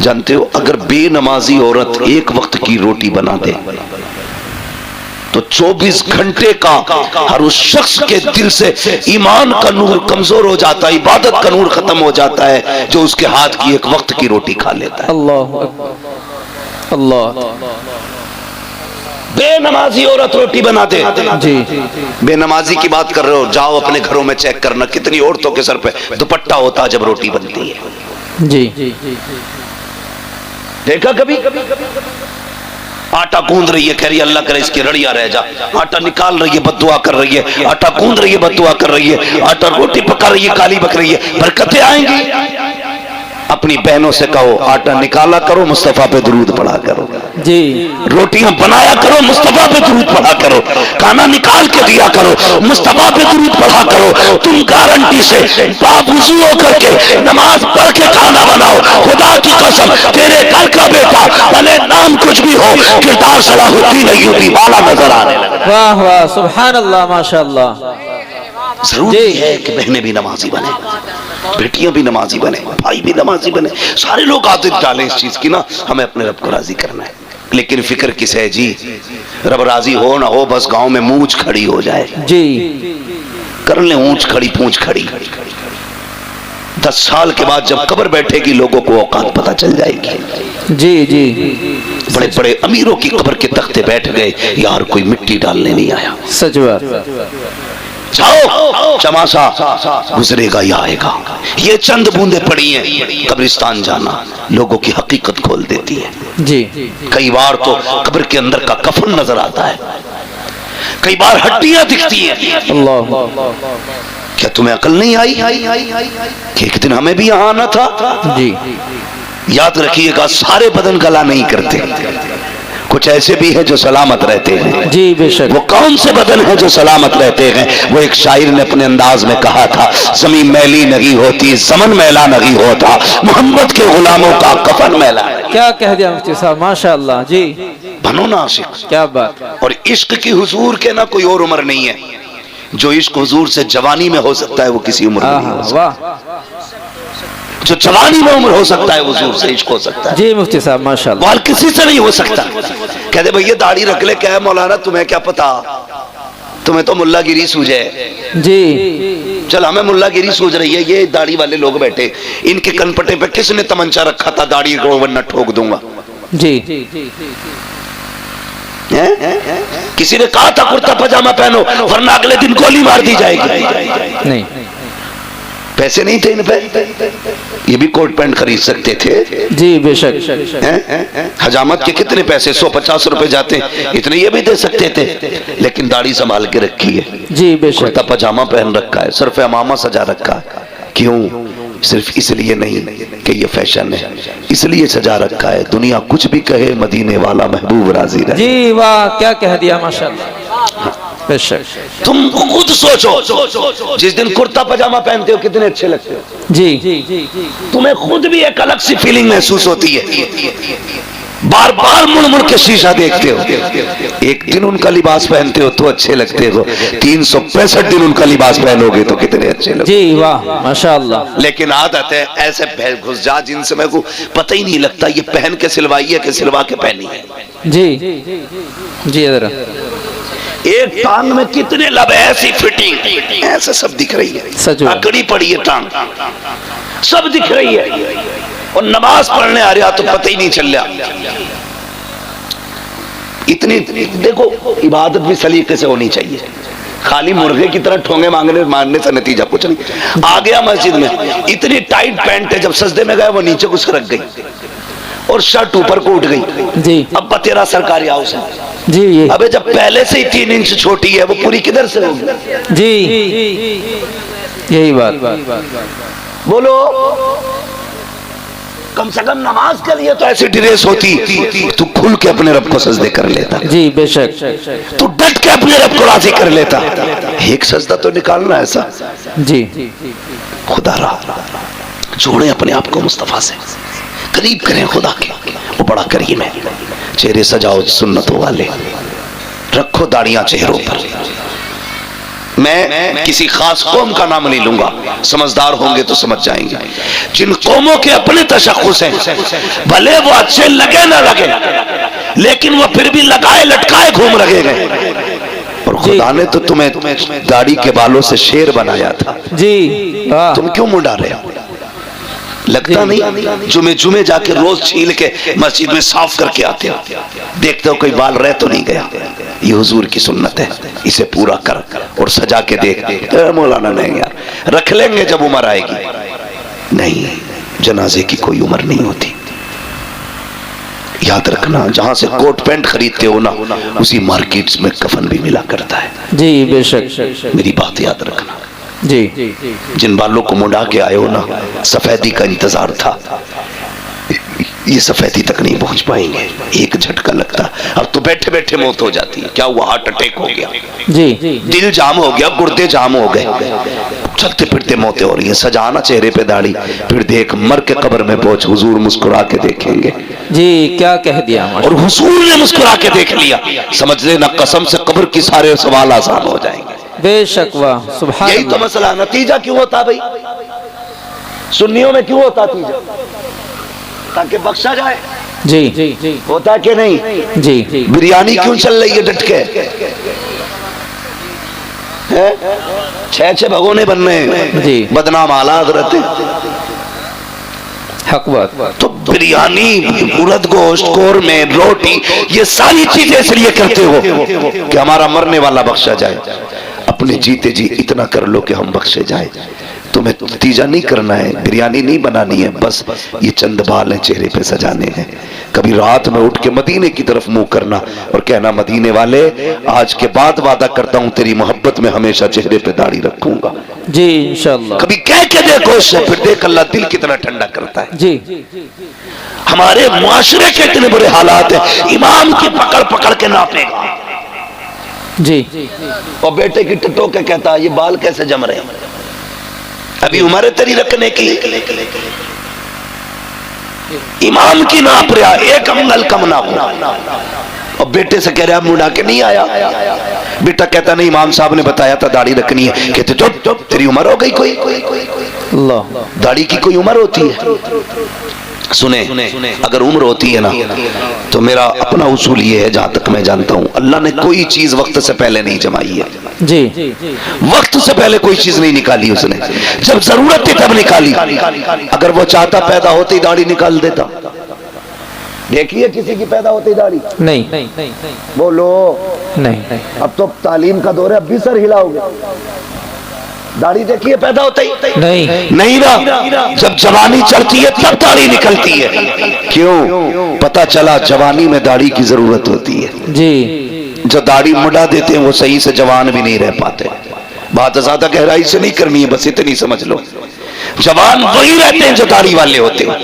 जानते हो अगर बेनमाजी औरत एक वक्त की रोटी बना दे तो 24 घंटे का हर उस शख्स के दिल से ईमान का नूर कमजोर हो जाता है, इबादत का नूर खत्म हो जाता है जो उसके हाथ की एक वक्त की रोटी खा लेता है। अल्लाह अल्लाह। बेनमाजी औरत रोटी बनाते जी बेनमाजी की बात कर रहे हो, जाओ अपने घरों में चेक करना कितनी औरतों के सर पे दुपट्टा होता है जब रोटी बनती है। जी देखा कभी? आटा गूंद रही है, कह रही है अल्लाह करे इसकी रड़िया रह जा। आटा निकाल रही है, बद्दुआ कर रही है। आटा गूंद रही है, बद्दुआ कर रही है। आटा रोटी पका रही है, काली बक रही है। बरकतें आएंगी। अपनी बहनों से कहो आटा निकाला करो, मुस्तफा पे दुरूद पढ़ा करो। जी रोटियां बनाया करो, मुस्तफा पे दुरूद पढ़ा करो। खाना निकाल के दिया करो, मुस्तफा पे दुरूद पढ़ा करो। तुम गारंटी से बावुज़ू होकर के नमाज पढ़ के खाना बनाओ। खुदा की कसम तेरे घर का बेटा भले नाम कुछ भी हो, किरदार सलाहुद्दीन अय्यूबी वाला नजर आने लगा। वाह वाह सुभान अल्लाह माशाअल्लाह। जरूरी है कि बहनें भी नमाजी बने, बेटियां भी नमाजी बने, भाई भी नमाजी बने। सारे लोग आदत डालें इस चीज की ना, हमें अपने रब को राजी करना है। लेकिन फिक्र किस है जी? रब राजी हो ना हो, बस गांव में मूंछ खड़ी हो जाए। जी कर ले ऊंच खड़ी पूंछ खड़ी। 10 साल के बाद जब कब्र बैठेगी लोगों को औकात पता चल जाएगी। जी जी बड़े बड़े अमीरों की कब्र के तख्ते बैठ गए, यार कोई मिट्टी डालने नहीं आया। सच बात। जाओ चमासा गुजरेगा या आएगा। ये चंद बूंदे पड़ी हैं, कब्रिस्तान जाना लोगों की हकीकत खोल देती है। जी कई बार तो कब्र के अंदर का कफन नजर आता है, कई बार हड्डियां दिखती हैं। अल्लाह। क्या तुम्हें अकल नहीं आई कि एक दिन हमें भी यहाँ आना था? जी याद रखिएगा सारे बदन गला नहीं करते, कुछ ऐसे भी है जो सलामत रहते हैं। जी बेशक। वो कौन से बदन है जो सलामत रहते हैं? वो एक शायर ने अपने अंदाज में कहा था, ज़मीन मैली नहीं होती, ज़मन मैला नहीं होता, मोहम्मद के गुलामों का कफन मैला। क्या कह दिया मुफ्ती साहब, माशाअल्लाह। जी बनो ना आशिक। क्या बात। और इश्क की हुजूर के ना कोई और उम्र नहीं है। जो इश्क हुजूर से जवानी में हो सकता है वो किसी उम्र में नहीं हो सकता। वाह। जो जवानी में उम्र हो सकता है हुजूर से इश्क हो सकता है। जी मुफ्ती साहब माशाअल्लाह। वाल किसी से नहीं हो सकता। कहते भैया दाढ़ी रख ले, क्या है मौलाना तुम्हें क्या पता, तुम्हें तो मुल्लागिरी सूझे। जी चल हमें मुल्लागिरी सूझ रही है, ये दाढ़ी वाले लोग बैठे, इनके कनपटे पे किसने तमंचा रखा था दाढ़ी को वरना ठोक दूंगा। जी किसी ने कहा था कुर्ता पजामा पहनो वरना अगले दिन गोली मार दी जाएगी। नहीं पैसे नहीं थे इन पे, ये भी कोट पैंट खरीद सकते थे। जी बेशक। हजामत के कितने पैसे 150 रुपए जाते, इतने ये भी दे सकते थे। लेकिन दाढ़ी संभाल के रखी है, जी बेशक। कुर्ता पजामा पहन रखा है, सिर्फ अमामा सजा रखा है। क्यों? सिर्फ इसलिए नहीं कि ये फैशन है, इसलिए सजा रखा है दुनिया कुछ भी कहे मदीने वाला महबूब राजी रहे। जी वाह, क्या कह दिया माशाअल्लाह। बेशक। तुम खुद सोचो, जिस दिन कुर्ता पजामा पहनते हो कितने अच्छे लगते हो। जी तुम्हें खुद भी एक अलग सी फीलिंग महसूस होती है। बार बार मुड़ मुड़ के शीशा देखते हो। एक दिन उनका लिबास पहनते हो तो अच्छे लगते हो, 365 दिन उनका लिबास पहनोगे तो कितने अच्छे लगते। जी वाह माशाअल्लाह। लेकिन आदत है ऐसे घुस जा जिनसे मेरे को पता ही नहीं लगता ये पहन के सिलवाई है कि सिलवा के पहनी है। जी इधर एक टांग में कितने लब, ऐसी फिटिंग, ऐसे सब दिख रही है, सच अकड़ी पड़ी है टांग, सब दिख रही है। और नमाज पढ़ने आ रहा तो पता ही नहीं चल रहा। इतनी देखो इबादत भी सलीके से होनी चाहिए। खाली मुर्गे की तरह ठोंगे मारने से नतीजा कुछ नहीं। आ गया मस्जिद में, इतनी टाइट पैंट है, जब सजदे में गए वो नीचे को सरक गई और शर्ट ऊपर को उठ गई। जी अब तेरा सरकारी हाउस है। जी ये अबे जब पहले से ही 3 इंच छोटी है वो पूरी किधर से होगी? जी यही बात। बोलो, कम से कम नमाज के लिए तो ऐसी ड्रेस होती, तू खुल के अपने रब को सजदे कर लेता। जी बेशक। तू डट के अपने रब को राजी कर लेता। एक सजदा तो निकालना ऐसा। जी खुदा रहा जोड़े अपने आप को मुस्तफा से, करीब करें खुदा के, वो बड़ा करीम है। चेहरे सजाओ सुन्नतों वाले, रखो दाढ़ियां चेहरों पर, मैं किसी खास कौम का नाम नहीं लूंगा, समझदार होंगे तो समझ जाएंगे। जिन कौमों के अपने तशख्खुस हैं, भले वो अच्छे लगे ना लगे, लेकिन वो फिर भी लगाए लटकाए घूम रहे हैं। और खुदा ने तो तुम्हें दाढ़ी के बालों से शेर बनाया था जी। तुम क्यों मुंडा रहे हो? लगता नहीं जुमे जुमे जाके रोज छील के मस्जिद में साफ करके आते हो, देखते हो कोई बाल रह तो नहीं गया। ये हुजूर की सुन्नत है, इसे पूरा कर और सजा के देख। मौलाना नहीं यार, रख लेंगे जब उम्र आएगी। नहीं, जनाजे की कोई उम्र नहीं होती। याद रखना, जहां से कोट पैंट खरीदते हो ना, उसी मार्केट्स में कफन भी मिला करता है। जी बेशक, मेरी बात याद रखना जी। जिन बालों को मुंडा के आए हो ना, सफेदी का इंतजार था, ये सफेदी तक नहीं पहुंच पाएंगे। एक झटका लगता, अब तो बैठे बैठे मौत हो जाती है। क्या हुआ? हार्ट अटैक हो गया जी, दिल जाम हो गया, गुर्दे जाम हो गए, चलते फिरते मौतें हो रही है। सजाना चेहरे पे दाढ़ी, फिर देख मर के कब्र में पहुंच, हुजूर मुस्कुरा के देखेंगे। जी क्या कह दिया, और हुजूर ने मुस्कुरा के देख लिया, समझ लेना कसम से कब्र की सारे सवाल आसान हो जाएंगे। बेशक, वाह सुभान। यही तो मसला। नतीजा क्यों होता भाई? सुन्नियों में क्यों होता नतीजा? ताकि बख्शा जाए। जी जी, होता कि नहीं? जी। बिरयानी क्यों चल रही है डट के? छह भगोने बन रहे हैं जी, बदनाम हालात रहते। हक बात। तो बिरयानी, उड़द गोश्त, कोरमे, रोटी, ये सारी चीजें इसलिए करते हो कि हमारा मरने वाला बख्शा जाए। अपने जीते जी इतना कर लो कि हम बख्शे जाए। तुम्हें नतीजा नहीं करना है, बिरयानी नहीं बनानी है, बस ये चंद बाल हैं चेहरे पे सजाने हैं। कभी रात में उठ के मदीने की तरफ मुंह करना और कहना, मदीने वाले आज के बाद वादा करता हूं तेरी मोहब्बत में हमेशा चेहरे पे दाढ़ी रखूंगा। जी इंशाअल्लाह। कभी कह के देखो इससे, फिर देख अल्लाह दिल कितना ठंडा करता है। जी, हमारे मुआशरे के इतने बुरे हालात है, इमाम की पकड़ पकड़ के नापेगा जी, और बेटे की टटो के कहता है ये बाल कैसे जम रहे हैं, अभी उम्र तेरी रखने की। इमाम की नाप रहा, एक अंगल कम ना हो। और बेटे से कह रहा मुंडा के नहीं आया। बेटा कहता नहीं, इमाम साहब ने बताया था दाढ़ी रखनी है। कहते चुप चुप, तेरी उम्र हो गई कोई? अल्लाह, दाढ़ी की कोई उम्र होती है? सुने, अगर उम्र होती है ना, तो मेरा अपना उसूल ये है, जहां तक मैं जानता हूं, अल्लाह ने कोई चीज वक्त से पहले नहीं जमाई है। जी, वक्त से पहले कोई चीज नहीं निकाली उसने, जब जरूरत थी तब निकाली। अगर वो चाहता पैदा होते ही दाढ़ी निकाल देता। देखिए किसी की पैदा होती दाढ़ी? नहीं, बोलो नहीं। अब तो तालीम का दौर है, अब भी सर हिलाओगे। दाढ़ी देखिए पैदा होता ही नहीं ना, जब जवानी चढ़ती है तब दाढ़ी निकलती है। क्यों? पता चला जवानी में दाढ़ी की जरूरत होती है। जी, जो दाढ़ी मुड़ा देते हैं वो सही से जवान भी नहीं रह पाते। बात ज्यादा गहराई से नहीं करनी है, बस इतनी समझ लो, जवान वही रहते हैं जो दाढ़ी वाले होते हैं।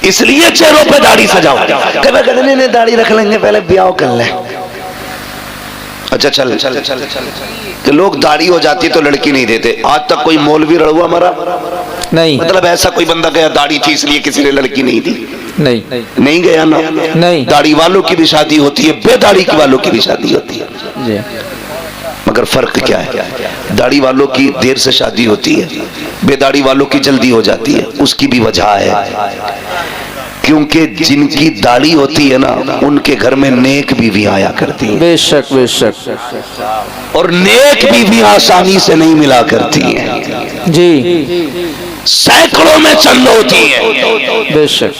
इसलिए चेहरों पे दाढ़ी सजाओ। कभी दाढ़ी रख लेंगे, पहले ब्याह कर लें। अच्छा चल कि लोग दाढ़ी हो जाती है तो लड़की नहीं देते। आज तक कोई मौलवी रड़ुआ मरा नहीं, मतलब ऐसा कोई बंदा गया दाढ़ी थी इसलिए किसी ने लड़की नहीं दी? नहीं गया ना। नहीं। दाढ़ी वालों की भी शादी होती है, बेदाढ़ी की वालों की भी शादी होती है जी। मगर फर्क क्या है? दाढ़ी वालों की देर से शादी होती है, बेदाढ़ी वालों की जल्दी हो जाती है। उसकी भी वजह है, क्योंकि जिनकी दाढ़ी होती है ना, उनके घर में नेक बीवी आया करती है। बेशक बेशक। और नेक बीवी आसानी से नहीं मिला करती है जी, सैकड़ों में चंद होती है, बेशक,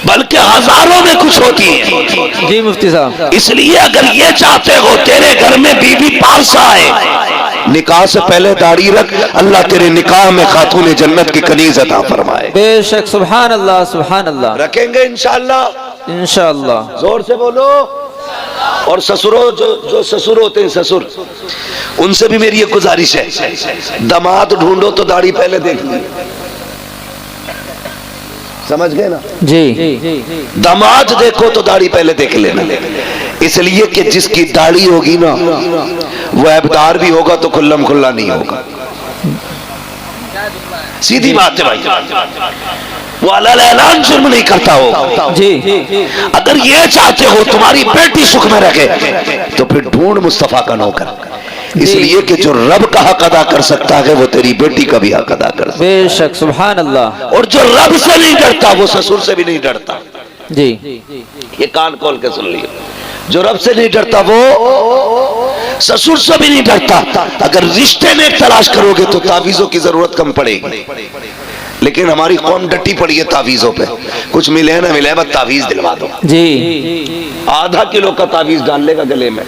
बल्कि हजारों में कुछ होती है। जी मुफ्ती साहब, इसलिए अगर ये चाहते हो तेरे घर में बीवी पास आए, निकाह से पहले दाढ़ी रख, अल्लाह तेरे निकाह में खातून जन्नत की कनीज अता फरमाए। बेशक, सुभान अल्लाह सुभान अल्लाह। रखेंगे इंशाअल्लाह, इंशाअल्लाह। जोर से बोलो। और ससुरों, जो ससुर होते हैं, ससुर, उनसे भी मेरी एक गुजारिश है, दामाद ढूंढो तो दाढ़ी पहले देख ली। समझ गए ना? जी, दामाद देखो तो दाढ़ी पहले देख लेना। इसलिए कि जिसकी दाढ़ी होगी ना, वो ऐबदार भी होगा तो खुल्लम खुल्ला नहीं होगा। सीधी बात है भाई, वो अल्लाह ऐलान जुर्म नहीं करता हो। जी, अगर ये चाहते हो तुम्हारी बेटी सुख में रखे, तो फिर ढूंढ मुस्तफा का नौकर। इसलिए कि जो रब का हक अदा कर सकता है वो तेरी बेटी का भी हक अदा कर सकता बेशक सुभान अल्लाह। है। और जो रब से नहीं डरता वो ससुर से भी नहीं डरता। जी ये कान खोल के सुन लियो, जो रब से नहीं डरता वो ससुर से भी नहीं डरता। अगर रिश्ते में तलाश करोगे तो तावीज़ों की जरूरत कम पड़ेगी, लेकिन हमारी कौम डटी पड़ी है तावीज़ों पे। कुछ मिले ना मिले, बस तावीज़ दिलवा दो। जी आधा किलो का तावीज़ डाल लेगा गले में,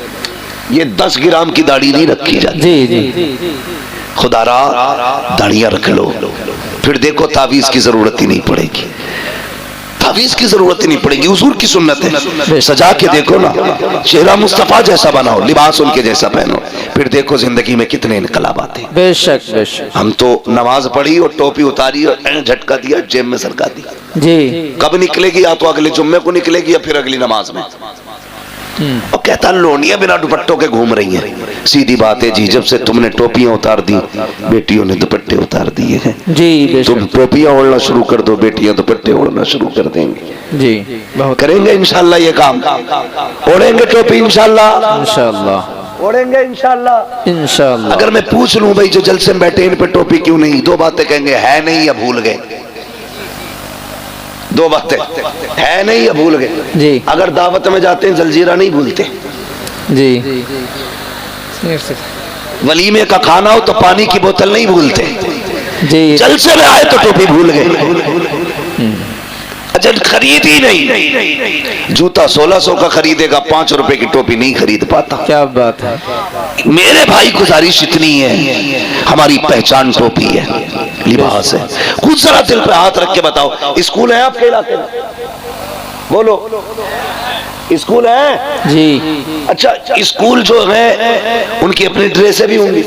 ये 10 ग्राम की दाढ़ी नहीं रखी जाती। जी जी खुदारा दाढ़ियां रख लो, फिर देखो तावीज़ की जरूरत ही नहीं पड़ेगी। तावीज़ की जरूरत ही नहीं पड़ेगी, हुजूर की सुन्नत है। सजा के देखो ना, चेहरा मुस्तफा जैसा बनाओ, लिबास उनके जैसा पहनो, फिर देखो जिंदगी में कितने इनकलाब आते हैं। बेशक बेशक। हम तो नमाज पढ़ी और टोपी उतारी और झटका दिया, जेब में सरका दिया। जी कब निकलेगी? या तो अगले जुम्मे को निकलेगी या फिर अगली नमाज में। और कहता लोनियां बिना दुपट्टों के घूम रही हैं। सीधी बात है जी, जब से तुमने टोपियां उतार दी बेटियों ने दुपट्टे उतार दिए हैं। जी तुम टोपियां ओढ़ना शुरू कर दो, बेटियां दुपट्टे ओढ़ना शुरू कर देंगी। जी बहुत करेंगे इंशाल्लाह ये काम, ओढ़ेंगे टोपी इंशाल्लाह, इंशाअल्लाह ओढ़ेंगे इंशाल्लाह। इंशाअल्लाह। अगर मैं पूछ लूं भाई जो जलसे में बैठे इन पे टोपी क्यों नहीं, दो बातें कहेंगे, है नहीं या भूल गए। दो बातें, है नहीं या भूल गए। जी अगर दावत में जाते हैं जलजीरा नहीं भूलते, जी वलीमे का खाना हो तो पानी की बोतल नहीं भूलते, जी जलसे में आए तो टोपी भूल गए। अच्छा खरीद ही नहीं, जूता 1600 का खरीदेगा, 5 रुपए की टोपी नहीं खरीद पाता। क्या बात है। मेरे भाई गुजारिश इतनी है, हमारी पहचान टोपी है, लिबास है। खुद जरा दिल पे हाथ रख के बताओ, स्कूल है आपके इलाके में? बोलो, स्कूल है? जी अच्छा स्कूल जो है उनकी अपनी ड्रेसें भी होंगी,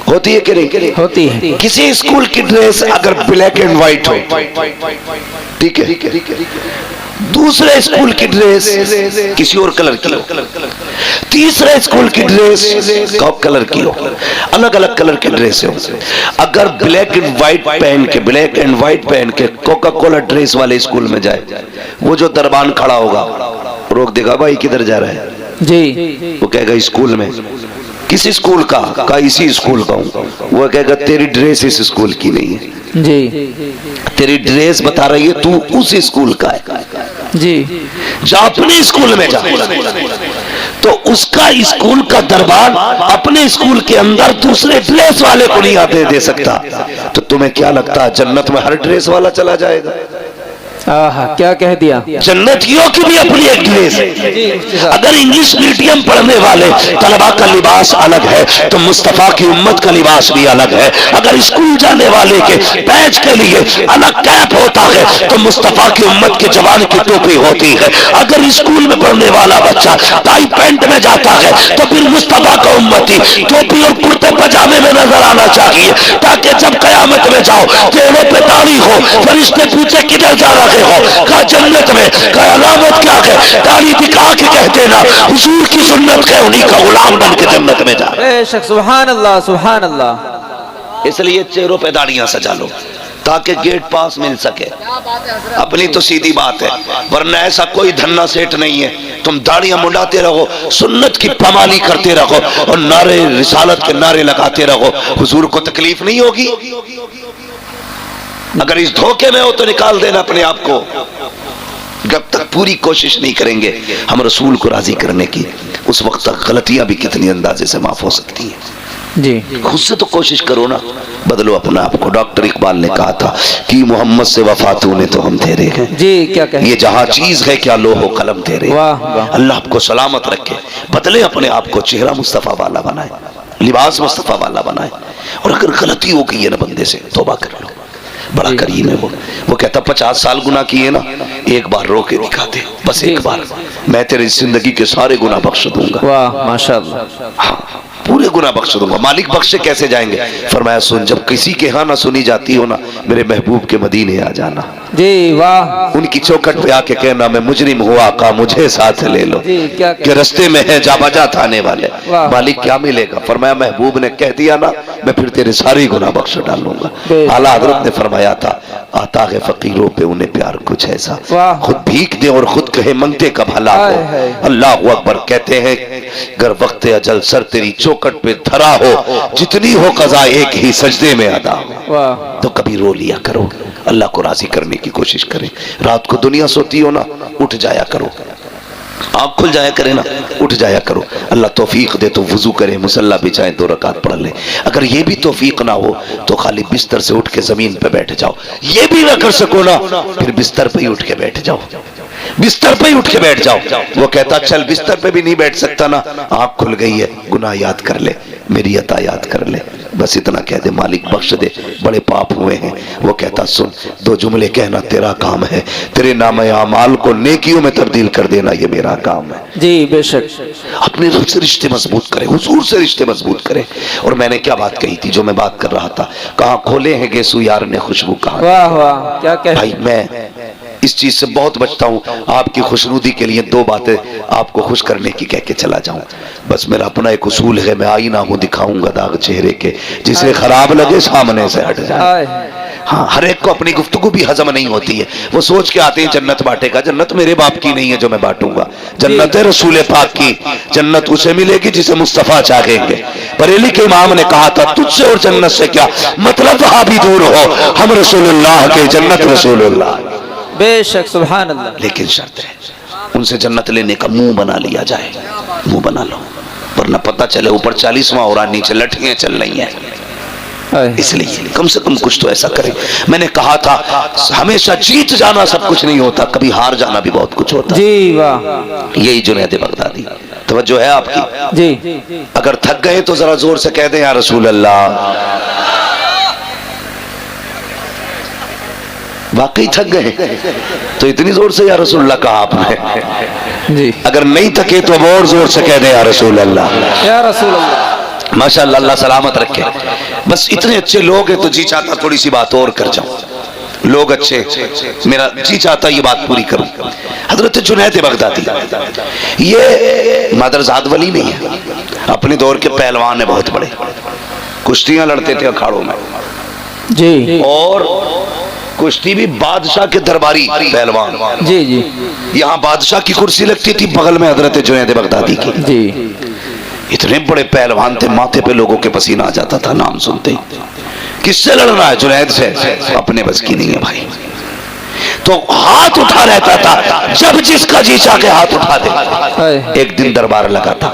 होती है कि नहीं? होती है। किसी स्कूल की ड्रेस अगर ब्लैक एंड व्हाइट हो, ठीक है, दूसरे स्कूल की ड्रेस किसी और कलर की हो, तीसरे स्कूल की ड्रेस कलर की हो, अलग अलग कलर की ड्रेस हो। अगर ब्लैक एंड व्हाइट पहन के कोका कोला ड्रेस वाले स्कूल में जाए, वो जो दरबान खड़ा होगा रोक देगा, भाई किधर जा रहा है? जी वो कहेगा स्कूल में। किस स्कूल का इसी स्कूल का हूं। वो कहेगा तेरी ड्रेस इस स्कूल की नहीं है, जी तेरी ड्रेस बता रही है तू उस स्कूल का है। जी जा अपने स्कूल में जा, तो उसका स्कूल का दरबार अपने स्कूल के अंदर दूसरे ड्रेस वाले को नहीं आते दे सकता। तो तुम्हें क्या लगता है जन्नत में हर ड्रेस वाला चला जाएगा? आहा क्या कह दिया। जन्नतियों की भी अपनी एक ड्रेस है। अगर इंग्लिश मीडियम पढ़ने वाले तलबा का लिबास अलग है तो मुस्तफा की उम्मत का लिबास भी अलग है। अगर स्कूल जाने वाले के बैच के लिए अलग कैप होता है तो मुस्तफा की उम्मत के जवान की टोपी होती है। अगर स्कूल में पढ़ने वाला बच्चा टाई पैंट में जाता है तो फिर मुस्तफा का उम्मती टोपी और कुर्ते पजामे में नजर आना चाहिए, ताकि जब कयामत में जाओ चेहरे पे दाढ़ी हो, फरिश्ते पूछे किधर जा रहे हो, कहा जन्नत में, कहा अलामत क्या है, दाढ़ी दिखा के कहते ना हुजूर की सुन्नत है, उन्हीं का गुलाम बन के जन्नत में जा। बेशक सुभान अल्लाह सुभान अल्लाह। इसलिए चेहरों पे दाढ़ियां सजा लो ताकि गेट पास मिल सके। अपनी तो सीधी बात है, वरना ऐसा कोई धन्ना सेठ नहीं है। तुम दाढ़ियां मुंडाते रहो, सुन्नत की पमाली करते रहो और नारे रिसालत के नारे लगाते रहो, हुजूर को तकलीफ नहीं होगी। अगर इस धोखे में हो तो निकाल देना अपने आप को। जब तक पूरी कोशिश नहीं करेंगे हम रसूल को राजी करने की, उस वक्त तक गलतियां भी कितनी अंदाजे से माफ हो सकती हैं। जी खुद से तो कोशिश करो ना, बदलो अपना आप को। डॉक्टर इकबाल ने कहा था कि मोहम्मद से वफा तूने तो हम तेरे हैं। जी क्या कहे। ये जहां चीज है क्या लोहो कलम तेरे। वाह वाह। अल्लाह आपको सलामत रखे, बदले अपने आप को, चेहरा मुस्तफा वाला बनाए, लिबास मुस्तफा वाला बनाए। और अगर गलती हो गई है ना बंदे से, तौबा कर लो, बड़ा करीम है वो कहता 50 साल गुनाह किए ना, एक बार रो के दिखा दे, बस एक बार, मैं तेरी जिंदगी के सारे गुनाह बख्श दूंगा। वाह माशाअल्लाह। हाँ पूरे गुनाह बख्श दूंगा। मालिक बख्शे कैसे जाएंगे? फरमाया सुन, जब किसी के यहाँ ना सुनी जाती हो ना, मेरे महबूब के मदीने आ जाना जी। वाह। उनकी चौखट पे आके कहना मैं मुजरिम हुआ का मुझे साथ ले लो कि रास्ते में है जा बजा थाने वाले। मालिक क्या मिलेगा? फरमाया महबूब ने कह दिया ना, मैं फिर तेरे सारे गुनाह बख्श डालूंगा। आला हजरत ने फरमाया था आता है फकीरों पे उन्हें प्यार कुछ ऐसा, खुद भीख दे और खुद कहे मंगते का भला हो। अल्लाह अकबर। कहते हैं अगर वक्त अजल सर तेरी चौखट पे धरा हो, जितनी हो कज़ा एक ही सजदे में अदा हो, तो कभी रो लिया करो, अल्लाह को राजी करने की कोशिश करें। रात को दुनिया सोती हो ना, उठ जाया करो, आँख खुल जाया करे ना, उठ जाया करो। अल्लाह तौफीक दे तो वुजू करे, मुसल्ला बिछाए, 2 रकात पढ़ ले। अगर ये भी तौफीक ना हो तो खाली बिस्तर से उठ के जमीन पे बैठ जाओ। ये भी ना कर सको ना, फिर बिस्तर पे ही उठ के बैठ जाओ, बिस्तर पे ही उठ के बैठ जाओ। वो कहता चल बिस्तर पे भी नहीं बैठ सकता ना, आँख खुल गई है, गुनाह याद कर ले, मेरी अता याद कर ले, बस इतना कह दे मालिक बख्श दे, बड़े पाप हुए हैं। वो कहता सुन, 2 जुमले कहना तेरा काम है, तेरे नामे आमाल को नेकियों में तब्दील कर देना ये मेरा काम है। जी बेशक। अपने रब से रिश्ते मजबूत करें, हुजूर से रिश्ते मजबूत करें। और मैंने क्या बात कही थी, जो मैं बात कर रहा था, कहाँ खोले हैं गेसू यार ने खुशबू कहाँ। वाह वाह, क्या कह भाई मैं इस चीज से बहुत बचता हूँ, आपकी खुशनुदी के लिए 2 बातें आपको खुश करने की कह के चला जाऊं। बस मेरा अपना एक उसूल है, मैं आईना हूं दिखाऊंगा दाग चेहरे के, जिसे खराब लगे सामने से हट जाए। हाँ, हर एक को अपनी गुफ्तगू भी हजम नहीं होती है। वो सोच के आते हैं जन्नत बांटेगा, जन्नत मेरे बाप की नहीं है जो मैं बांटूंगा, जन्नत है रसूल पाक की। जन्नत उसे मिलेगी जिसे मुस्तफा चाहेंगे। बरेली के इमाम ने कहा था तुझसे और जन्नत से क्या मतलब, वहां भी दूर हो, हम रसूलुल्लाह के, जन्नत रसूलुल्लाह। बेशक सुभान अल्लाह। लेकिन शर्त है उनसे जन्नत लेने का मुंह बना लिया जाए, मुंह बना लो, वरना पता चले ऊपर 40वां हो रहा, नीचे लठियां चल रही हैं। इसलिए कम से कम कुछ तो ऐसा करें। मैंने कहा था हमेशा जीत जाना सब कुछ नहीं होता, कभी हार जाना भी बहुत कुछ होता। जी वाह। यही जुनैद बगदादी। तवज्जो है आपकी? जी। अगर थक गए तो जरा जोर से कह दें या रसूल अल्लाह। वाकई थक गए तो इतनी जोर से या रसूलुल्लाह कहा आपने जी। अगर नहीं थके तो अब और जोर से कह दे या रसूल अल्लाह, या रसूल अल्लाह। माशाअल्लाह, अल्लाह सलामत रखे। बस इतने अच्छे लोग हैं तो जी चाहता थोड़ी सी बात और कर जाऊं। लोग अच्छे, मेरा जी चाहता ये बात पूरी करूं। हजरत जुनैद बगदादी ये मादरजाद वली नहीं है, अपने दौर के पहलवान है बहुत बड़े, कुश्तियां लड़ते थे अखाड़ों में जी, और कुश्ती भी बादशाह के दरबारी पहलवान। जी जी। यहाँ बादशाह की कुर्सी लगती थी, बगल में हजरत जुनैद बगदादी की। जी। इतने बड़े पहलवान थे, माथे पे लोगों के पसीना आ जाता था नाम सुनते ही। किससे लड़ना है? जुनैद से। अपने बस की नहीं है भाई, तो हाथ उठा रहता था, जब जिसका जी चाह के हाथ उठा दे। एक दिन दरबार लगा था,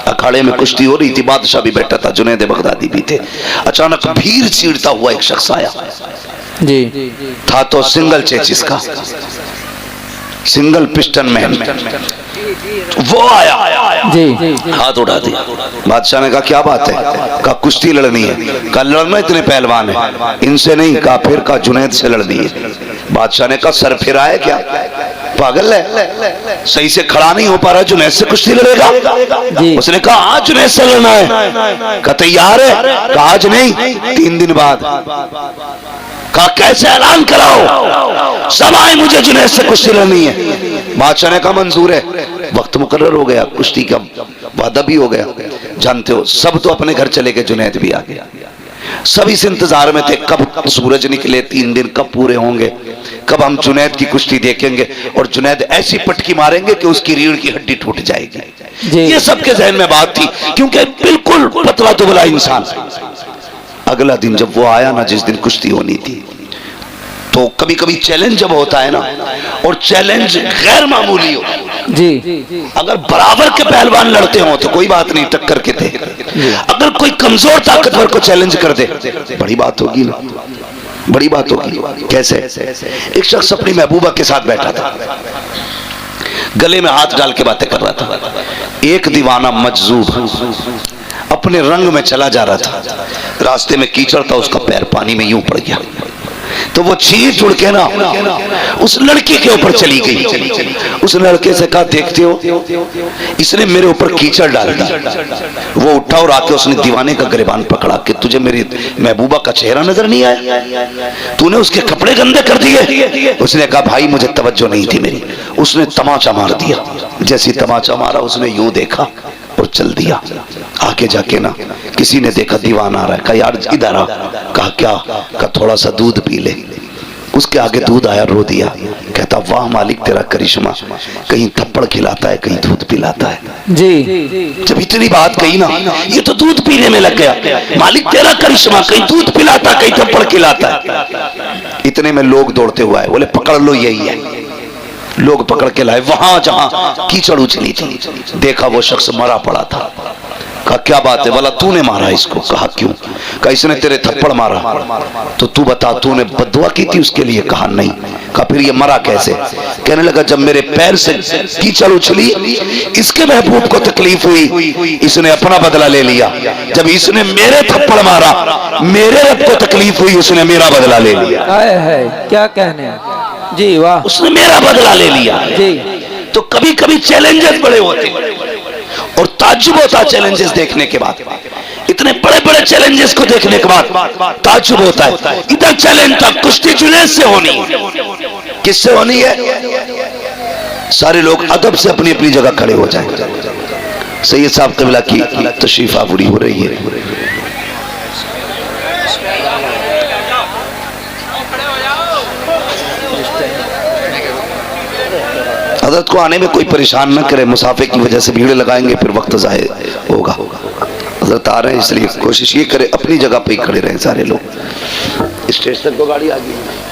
अखाड़े में कुश्ती हो रही थी, बादशाह भी बैठा था, जुनैद बगदादी भी थे। अचानक भीड़ चीरता हुआ एक शख्स आया जी। था तो सिंगल चेचिस का, सिंगल पिस्टन मैन, वो आया जी। हाथ उठा दिया। बादशाह ने कहा क्या बात है? कहा कुश्ती लड़नी है। कहा लड़ना, इतने पहलवान है, इनसे नहीं। कहा फिर? कहा जुनैद से लड़नी है। बादशाह ने कहा सर फिरा है क्या, पागल है, सही से खड़ा नहीं हो पा रहा, जुनैद से कुश्ती लड़ेगा? उसने कहा आज जुनैद से लड़ना है। कहा तैयार है? कहा आज नहीं, 3 दिन बाद। कहा कैसे? ऐलान कराओ सब आए, मुझे जुनैद से कुश्ती लड़नी है। बादशाह ने कहा मंजूर है। वक्त मुकर्रर हो गया, कुश्ती का वादा भी हो गया। जानते हो सब तो अपने घर चले गए, जुनैद भी आ गया। सब इस इंतजार में थे कब सूरज निकले, 3 दिन कब पूरे होंगे, कब हम जुनैद की कुश्ती देखेंगे और जुनैद ऐसी पटकी मारेंगे कि उसकी रीढ़ की हड्डी टूट जाएगी। ये सबके जहन में बात थी, क्योंकि बिल्कुल पतला दुबला इंसान। अगला दिन जब वो आया ना, जिस दिन कुश्ती होनी थी, तो कभी कभी चैलेंज जब होता है ना, और चैलेंज गैर मामूली हो जी, अगर बराबर के पहलवान लड़ते हो तो कोई बात नहीं, टक्कर के थे। अगर कोई कमजोर ताकतवर को चैलेंज कर दे, बड़ी बात होगी ना, बड़ी बात होगी। कैसे? एक शख्स अपनी महबूबा के साथ बैठा था, गले में हाथ डाल के बातें कर रहा था। एक दीवाना मजजूब अपने रंग में चला जा रहा था, रास्ते में कीचड़ था, उसका पैर पानी में यूं पड़ गया। तो वो चीज उड़ के ना उस लड़की के ऊपर चली गई। उस लड़के से कहा, देखते हो इसने मेरे ऊपर कीचड़ डाल दी। वो उठा और आके उसने दीवाने का गिरबान पकड़ा कि तुझे मेरी महबूबा का चेहरा नजर नहीं आया, तूने उसके कपड़े गंदे कर दिए। उसने कहा, भाई मुझे तवज्जो नहीं थी मेरी। उसने तमाचा मार दिया। जैसे तमाचा मारा उसने यूं देखा और चल दिया। आके जाके ना किसी ने देखा दीवाना आ रहा है, कहा यार इधर आ। कहा क्या? कहा थोड़ा सा दूध पी ले। उसके आगे दूध आया, रो दिया। कहता वाह मालिक तेरा करिश्मा, कहीं थप्पड़ खिलाता है कहीं दूध पिलाता है। जी जब इतनी बात कही ना, ये तो दूध पीने में लग गया। मालिक तेरा करिश्मा, कहीं दूध पिलाता कहीं थप्पड़ खिलाता है। इतने में लोग दौड़ते हुए आए, बोले पकड़ लो यही है। लोग पकड़ के लाए वहां जहां कीचड़ उछली थी। देखा वो शख्स मरा पड़ा था। कहा क्या बात है? बोला तूने मारा इसको। कहा क्यों? कहा इसने तेरे थप्पड़ मारा, तो तू बता तूने बद्दुआ की थी उसके लिए? कहा नहीं। कहा फिर ये मरा कैसे? कहने लगा जब मेरे पैर से कीचड़ उछली, इसके महबूब को तकलीफ हुई, इसने अपना बदला ले लिया। जब इसने मेरे थप्पड़ मारा, मेरे रब को तकलीफ हुई, उसने मेरा बदला ले लिया। है क्या कहने जी, वाह, उसने मेरा बदला ले लिया जी। तो कभी कभी चैलेंजेस बड़े होते और ताज्जुब होता चैलेंजेस देखने के बाद। इतने बड़े बड़े चैलेंजेस को देखने के बाद ताज्जुब होता है। इधर चैलेंज था कुश्ती जुनैद से होनी। किससे होनी है? सारे लोग अदब से अपनी अपनी जगह खड़े हो जाएं। सैयद साहब क़िबला की तशरीफ आवरी हो रही है। हज़रत को आने में कोई परेशान न करे, मुसाफिर की वजह से भीड़ लगाएंगे फिर वक्त ज़ाहिर होगा। हज़रत आ रहे हैं इसलिए कोशिश ये करें अपनी जगह पे ही खड़े रहें सारे लोग। स्टेज तक तो गाड़ी आ गई है।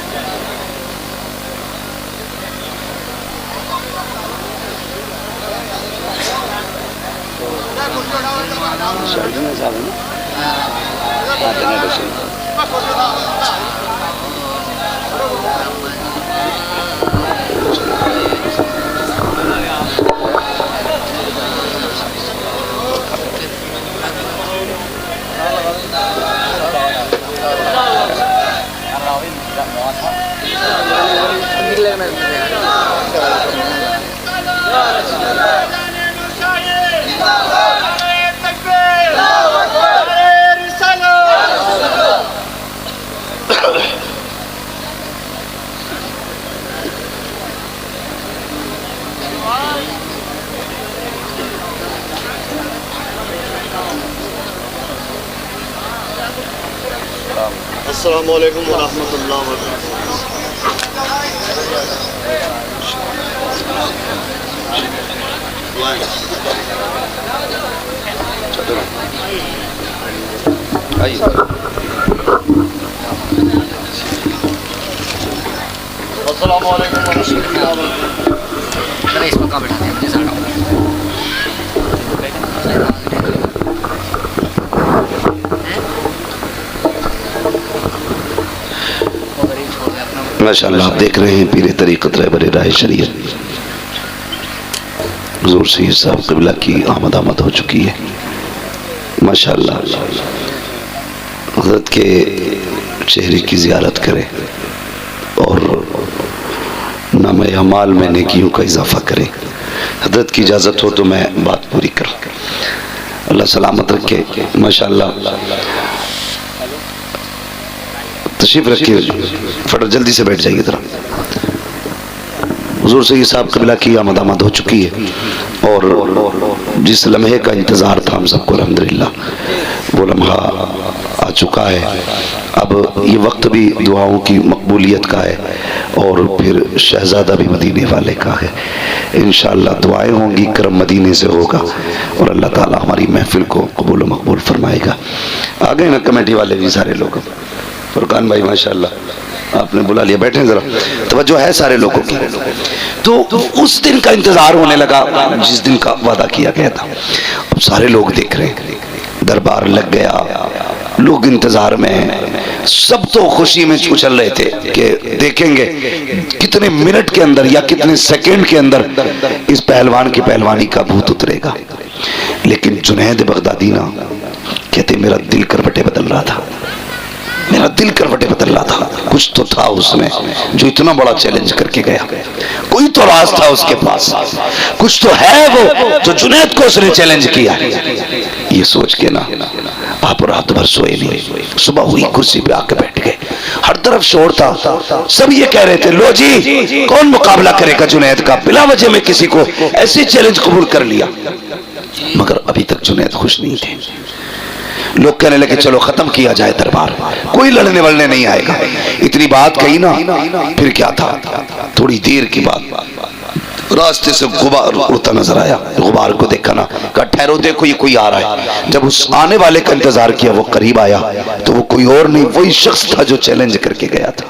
अस्सलामु अलैकुम व रहमतुल्लाहि व माशाअल्लाह आप देख रहे हैं पीर तरीक़त रहबर राह शरीयत हुज़ूर सैयद साहब क़िबला की आमद हो चुकी है। माशाअल्लाह हज़रत के चेहरे की ज़ियारत करें और नाम अमाल में नेकियों का इजाफ़ा करें। हज़रत की इजाज़त हो तो मैं बात पूरी करूँ। अल्लाह सलामत रखे। माशाअल्लाह तशरीफ रखिए, फटाफट जल्दी से बैठ जाइए जरा। हुज़ूर सैयद साहब क़िबला की आमद हो चुकी है और जिस लम्हे का इंतज़ार था हम सबको अल्हम्दुलिल्लाह वो लम्हा आ चुका है। अब ये वक्त भी दुआओं की मकबूलियत का है और फिर शहज़ादा भी मदीने वाले का है। इंशाअल्लाह दुआएं होंगी, करम मदीने से होगा और अल्लाह ताला हमारी महफिल को कबूल मकबूल फरमाएगा। आ गए ना कमेटी वाले भी सारे लोग? फुरकान भाई माशाअल्लाह आपने बुला लिया, बैठे जरा, तवज्जो है सारे लोगों की। तो उस दिन का इंतजार होने लगा जिस दिन का वादा किया गया था। अब सारे लोग देख रहे हैं, दरबार लग गया, लोग इंतजार में हैं। सब तो खुशी में उछल रहे थे कि देखेंगे कितने मिनट के अंदर या कितने सेकंड के अंदर इस पहलवान की पहलवानी का भूत उतरेगा। लेकिन जुनैद बगदादी ना कहते मेरा दिल करवटे बदल रहा था। मेरा दिल करवटे बदल रहा था। कुछ तो था उसमें जो इतना बड़ा चैलेंज करके गया, कोई तो राज था उसके पास, कुछ तो है वो जो जुनैद को उसने चैलेंज किया। ये सोच के ना आप रात भर सोए नहीं। सुबह हुई कुर्सी पे आके बैठ गए, हर तरफ शोर था, सब ये कह रहे थे लो जी कौन मुकाबला करेगा जुनैद का, बिला वजह में किसी को ऐसे चैलेंज कबूल कर लिया। मगर अभी तक जुनैद खुश नहीं थे। लोग कहने लगे चलो खत्म किया जाए दरबार, कोई लड़ने वलने नहीं आएगा। इतनी बात कही ना, फिर क्या था, थोड़ी देर की बात रास्ते से गुबार उड़ता नजर आया। गुबार को देखा ना, कहा ठहरो देखो ये कोई आ रहा है। जब उस आने वाले का इंतजार किया, वो करीब आया तो वो कोई और नहीं, वही शख्स था जो चैलेंज करके गया था।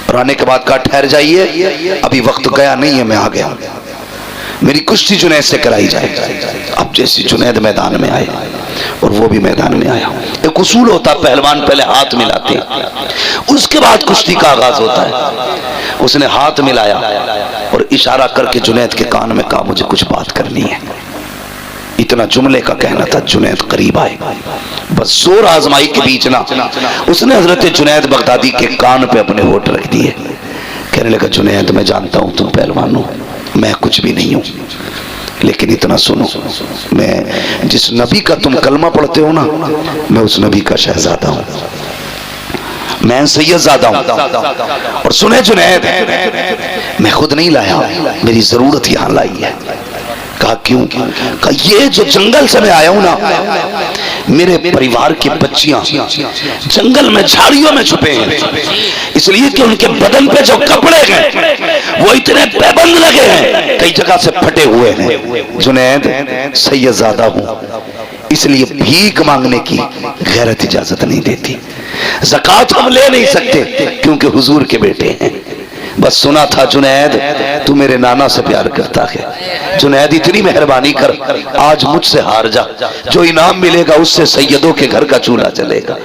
और आने के बाद कहा ठहर जाइए, अभी वक्त गया नहीं है, मैं आ गया, मेरी कुश्ती जुनैद से कराई जाए। अब जैसे जुनैद मैदान में आए और वो भी मैदान में आया, एक उसूल होता पहलवान पहले हाथ मिलाते हैं, उसके बाद कुश्ती का आगाज होता है। उसने हाथ मिलाया और इशारा करके जुनैद के कान में कहा मुझे कुछ बात करनी है। इतना जुमले का कहना था, जुनैद करीब आए, बस जोर आजमाई के बीच ना उसने हजरत जुनैद बगदादी के कान पे अपने होठ रख दिए। कहने लगा जुनैद मैं जानता हूं तुम पहलवान हो, मैं कुछ भी नहीं हूं, लेकिन इतना सुनो, मैं जिस नबी का तुम कलमा पढ़ते हो ना, मैं उस नबी का शहजादा हूं, मैं सैयदजादा हूं। और सुने जुनैद, मैं खुद नहीं लाया, मेरी जरूरत यहां लाई है। कहा क्यों? कहा ये जो जंगल से मैं आया हूं ना, मेरे परिवार की बच्चियां जंगल में झाड़ियों में छुपे हैं, इसलिए कि उनके बदन पे जो कपड़े हैं वो इतने पैबंद लगे हैं, कई जगह से फटे हुए हैं। जुनैद सैयदजादा हूं, इसलिए भीख मांगने की गैरत इजाजत नहीं देती, ज़कात हम ले नहीं सकते क्योंकि हुजूर के बेटे हैं। बस सुना था जुनैद तू मेरे नाना से प्यार करता है, जुनैद इतनी मेहरबानी कर, आज मुझसे हार जा, जो इनाम मिलेगा उससे सैयदों के घर का चूल्हा चलेगा,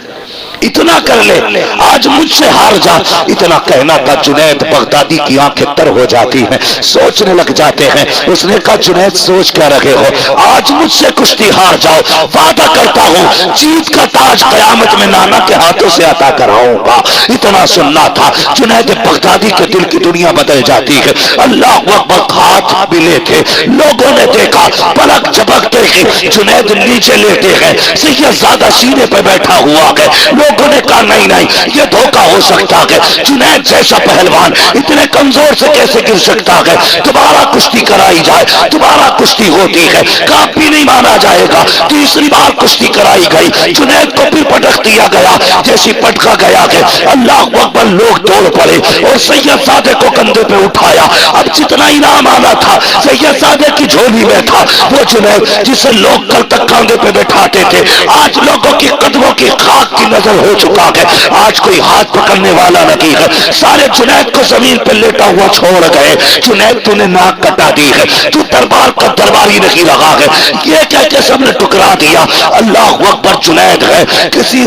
इतना कर ले, आज मुझसे हार जा। इतना कहना था, जुनैद बगदादी की आंखें तर हो जाती हैं, सोचने लग जाते हैं। उसने कहा जुनैद सोच क्या रखे हो, आज मुझसे कुश्ती हार जाओ, वादा करता हूं जीत का ताज कयामत में नाना के हाथों से अता कराऊंगा। इतना सुनना था, जुनैद बगदादी के दिल की दुनिया बदल जाती है। अल्लाह अकबर, हाथ मिले थे, लोगों ने देखा, पलक झपकते ही जुनैद नीचे लेटे हैं, सैयदजादा सीने पर बैठा हुआ है। लोगों ने कहा नहीं नहीं, ये धोखा हो सकता है, जुनैद जैसा पहलवान इतने कमजोर से कैसे गिर सकता है, दोबारा कुश्ती कराई जाए। दोबारा कुश्ती होती है, काफी नहीं माना जाएगा, तीसरी बार कुश्ती कराई गई, जुनैद को फिर पटक दिया गया, जैसी पटका गया है अल्लाह अकबर, लोग दौड़ पड़े और सैयदजादे को कंधे पे उठाया। अब जितना इनाम आना था सैयदजादे की झोली में था, वो जुनैद जिसे लोग कल तक कंधे पे बैठाते थे, आज लोगों की कदमों की खाक की नजर हो चुका है, आज कोई हाथ पकड़ने वाला नहीं है। सारे जुनैद को जमीन पर लेटा हुआ छोड़ गए। जुनैद तूने नाक कटा दी है, तू दरबार का दरबारी नहीं रहा है, ये कह के सबने टुकरा दिया। अल्लाह अकबर, जुनैद है किसी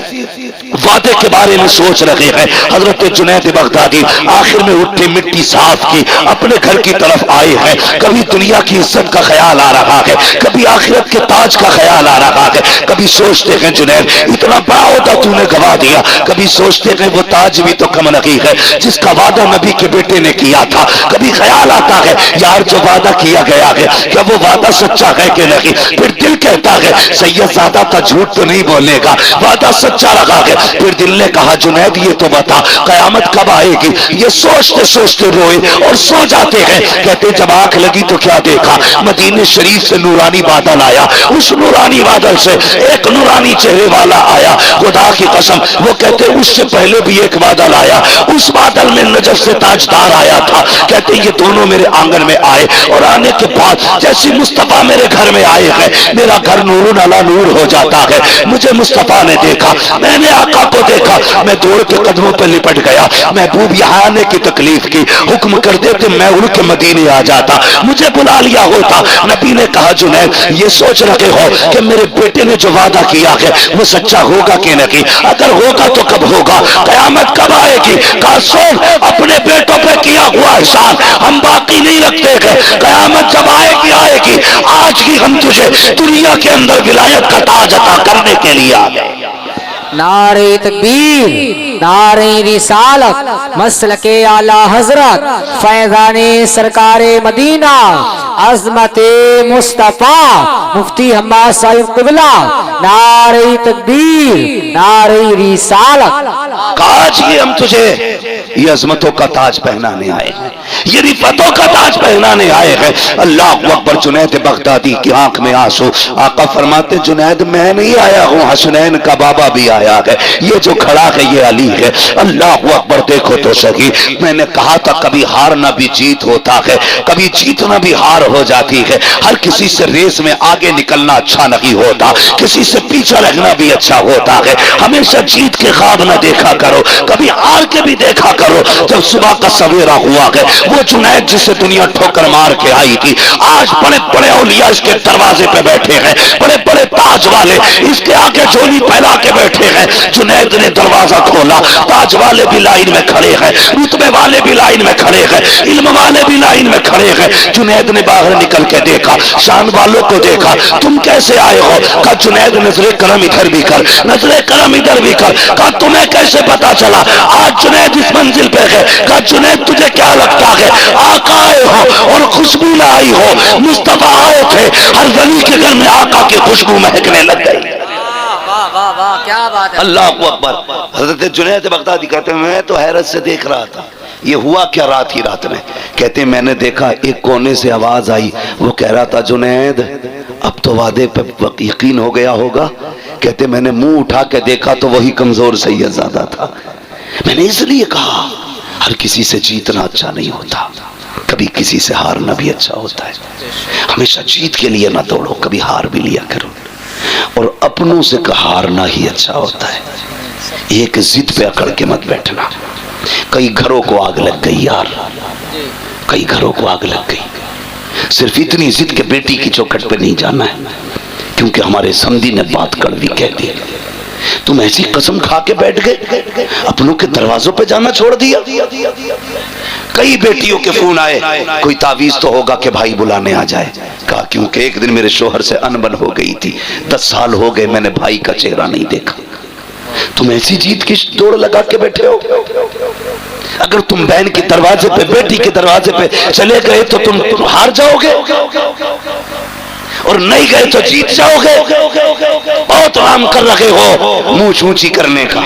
वादे के बारे में सोच रहे हैं। हजरत जुनैद बगदादी आखिर में उठे, मिट्टी साफ की, अपने घर की तरफ आए हैं। कभी दुनिया की इज्जत का ख्याल आ रहा है, कभी आखिरत के ताज का ख्याल आ रहा है। कभी सोचते हैं जुनैद इतना बड़ा होता तूने गवा दिया, कभी सोचते हैं वो ताज भी तो कम नहीं है जिसका वादा नबी के बेटे ने किया था। कभी ख्याल आता है यार जो वादा किया गया है क्या वो वादा सच्चा है कि नहीं। फिर दिल कहता है सैयदजादा था, झूठ तो नहीं बोलेगा, वादा सच्चा रहा है। फिर दिल ने कहा जुनैद ये तो बता कयामत कब आएगी। ये सोचते सोचते रोए और सो जाते हैं। कहते जब आंख लगी तो क्या देखा, मदीने शरीफ से नूरानी बादल आया, उस नूरानी बादल से एक नूरानी चेहरे वाला आया। खुदा की कसम वो कहते उससे पहले भी एक बादल आया, उस बादल में नजफ से ताजदार आया था। कहते ये दोनों मेरे आंगन में आए और आने के बाद जैसे मुस्तफा मेरे घर में आए हैं, मेरा घर नूरुन अला नूर हो जाता है। मुझे मुस्तफा ने देखा, मैंने आका को देखा, मैं दौड़ के कदमों पर लिपट गया। महबूब यहाँ आने की तकलीफ की, हुक्म कर देते मैं उड़ के मदीने आ जाता, मुझे बुला लिया होता। नबी ने कहा जुनैद ये सोच रखे हो कि मेरे बेटे ने जो वादा किया है वो सच्चा होगा कि नहीं, अगर होगा तो कब होगा, कयामत कब आएगी। कहा सुन, अपने बेटों पे किया हुआ एहसान हम बाकी नहीं रखते हैं, कयामत जब आएगी आएगी। आज ही हम तुझे दुनिया के अंदर विलायत का ताज अता करने के लिए आ गए। नारे तकबीर, नारे रिसालत, मसलके आला हजरत, फैज़ाने सरकारे मदीना, अज़मते मुस्तफ़ा, मुफ्ती हम्माद साहिब क़िबला, नारे तकबीर, नारे रिसालत। आज ये हम तुझे ये अजमतों का ताज पहनाने आए हैं, ये रिफतों का ताज पहनाने आए हैं। अल्लाह अकबर। जुनैद बगदादी की आंख में आंसू। आका फरमाते जुनैद मैं नहीं आया हूँ, हसनैन का बाबा भी आया है, ये जो खड़ा है ये अली है। अल्लाह अकबर। देखो तो सही, मैंने कहा था कभी हारना भी जीत होता है, कभी जीतना भी हार हो जाती है। हर किसी से रेस में आगे निकलना अच्छा नहीं होता, किसी से पीछे रहना भी अच्छा होता है। हमेशा जीत के ख्वाब न देखा करो, कभी हार के भी देखा करो। जब सुबह का सवेरा हुआ है, वो जुनैद जिसे दुनिया ठोकर मार के आई थी, आज बड़े बड़े औलिया इसके दरवाजे पे बैठे हैं, बड़े बड़े ताज वाले इसके आगे झोली फैला के बैठे हैं। जुनैद ने दरवाजा खोला, ताज वाले भी लाइन में खड़े हैं, रुतबे वाले भी लाइन में खड़े हैं, इल्म वाले भी लाइन में खड़े हैं। जुनैद ने बाहर निकल के देखा, शान वालों को देखा, तुम कैसे आए हो? कहा जुनैद नजरे करम इधर भी कर, नजरे करम इधर भी कर। कहा तुम्हें कैसे पता चला आज जुनैद इस मंजिल पे है? कहा जुनैद तुझे क्या लगता है आका आए हो और खुशबू लाई हो? मुस्तफा आए थे, हर वली के घर में आका की खुशबू महकने लग गई। वाह वाह वाह, क्या बात है। अल्लाह अकबर। हजरत जुनैद बगदादी कहते हैं मैं तो हैरत से देख रहा था, ये हुआ क्या रात ही रात में। कहते हैं मैंने देखा एक कोने से आवाज आई, वो कह रहा था जुनैद अब तो वादे पे यकीन हो गया होगा। कहते मैंने मुंह उठा के देखा तो वही कमजोर सैयदजादा था। मैंने इसलिए कहा हर किसी से जीतना अच्छा नहीं होता, कभी किसी से हारना भी अच्छा होता है। हमेशा जीत के लिए ना दौड़ो, कभी हार भी लिया करो। और अपनों से हारना ही अच्छा होता है, एक जिद पे अकड़ के मत बैठना। कई घरों को आग लग गई यार, कई घरों को आग लग गई। सिर्फ इतनी जिद के बेटी की चौखट पे नहीं जाना है, क्योंकि हमारे समधी ने बात कड़वी कह दी। तुम ऐसी कसम खा के बैठ गए, अपनों के दरवाजों पे जाना छोड़ दिया। कई बेटियों के फोन आए, कोई तावीज तो होगा कि भाई बुलाने आ जाए। कहा क्योंकि एक दिन मेरे शोहर से अनबन हो गई थी, 10 साल हो गए मैंने भाई का चेहरा नहीं देखा। तुम ऐसी जीत की दौड़ लगा के बैठे हो। अगर तुम बहन के दरवाजे पे, बेटी के दरवाजे पे चले गए तो तुम हार जाओगे, और नहीं गए तो जीत जाओगे। बहुत आराम कर रहे हो मुंह ऊंची करने का,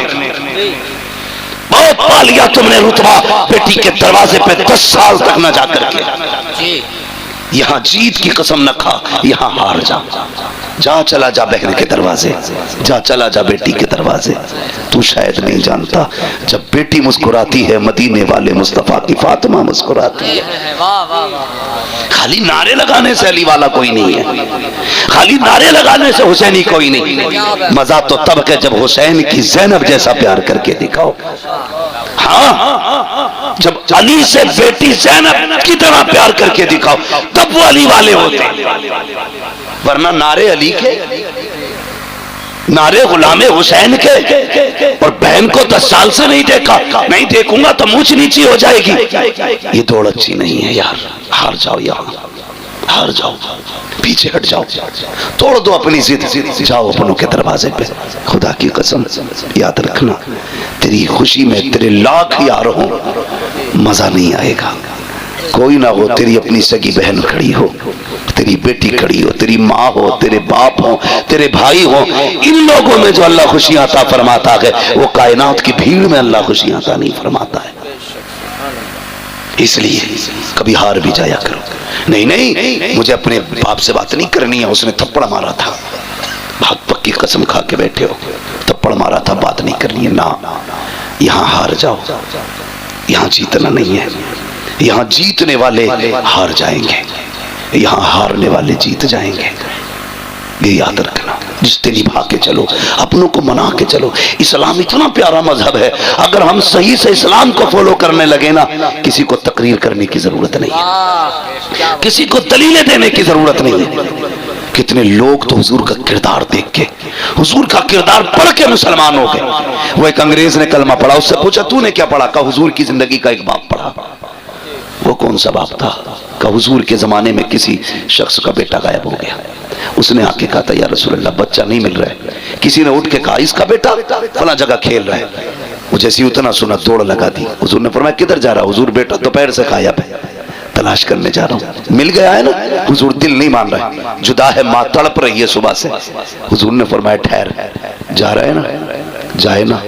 बहुत पा लिया तुमने रुतबा बेटी के दरवाजे पे 10 साल तक न जाकर के। यहाँ जीत की कसम न खा, यहाँ हार जा। जा चला जा बहन के दरवाजे, जा चला जा बेटी के दरवाजे। तू शायद नहीं जानता, जब बेटी मुस्कुराती है मदीने वाले मुस्तफा की फातिमा मुस्कुराती है। खाली नारे लगाने से अली वाला कोई नहीं है, खाली नारे लगाने से हुसैनी कोई नहीं। मजा तो तब है जब हुसैन की ज़ैनब जैसा प्यार करके दिखाओ। हाँ, जब अली से बेटी ज़ैनब की तरह प्यार करके दिखाओ तब वो अली वाले होते। वरना नारे अली के, नारे गुलामे हुसैन के, और बहन को 10 साल से नहीं देखा, नहीं देखूंगा तो मुझ नीची हो जाएगी, ये दौड़ अच्छी नहीं है यार। हार जाओ, यहाँ हार जाओ, पीछे हट जाओ, तोड़ दो अपनी जिद, जाओ अपनों के दरवाजे पे। खुदा की कसम याद रखना, तेरी खुशी में तेरे लाख यार हो, मजा नहीं आएगा। कोई ना हो, तेरी अपनी सगी बहन खड़ी हो, तेरी बेटी खड़ी हो, तेरी माँ हो, तेरे बाप हो, तेरे भाई हो, इन लोगों में जो अल्लाह खुशियां अता फरमाता है वो कायनात की भीड़ में अल्लाह खुशियां अता नहीं फरमाता है। इसलिए कभी हार भी जाया करो। नहीं नहीं, मुझे अपने बाप से बात नहीं करनी है, उसने थप्पड़ मारा था, बहुत पक्की कसम खा के बैठे हो, थप्पड़ मारा था, बात नहीं करनी है ना। यहाँ हार जाओ, यहाँ जीतना नहीं है। यहाँ जीतने वाले हार जाएंगे, यहाँ हारने वाले जीत जाएंगे। ये याद रखना, रिश्ते निभा के चलो, अपनों को मना के चलो। इस्लाम इतना प्यारा मजहब है, अगर हम सही से इस्लाम को फॉलो करने लगे ना, किसी को तकरीर करने की जरूरत नहीं है, किसी को दलीलें देने की जरूरत नहीं है। कितने लोग तो हुजूर का किरदार देख के, हुजूर का किरदार पढ़ के मुसलमान हो गए। वो एक अंग्रेज ने कलमा पढ़ा, उससे पूछा तूने क्या पढ़ा? कहा हुजूर की जिंदगी का एक बाप पढ़ा। वो कौन सा बाप था? कहा हुजूर के जमाने में किसी शख्स का बेटा गायब हो गया, उसने आके कहा था, या रसूल अल्लाह बच्चा नहीं मिल रहा है। किसी ने उठ के कहा, इसका बेटा फला जगह खेल रहा है। वो जैसे उतना सुना दौड़ लगा दी। हुजूर ने फरमाया, किधर जा रहा? हुजूर बेटा दोपहर से गायब है, तलाश करने जा रहा हूँ। मिल गया है ना? हुजूर दिल नहीं मान रहा है, जुदा है, माँ तड़प रही है सुबह से। हुजूर ने फरमाया, ठहर, जा रहा है ना, जाए ना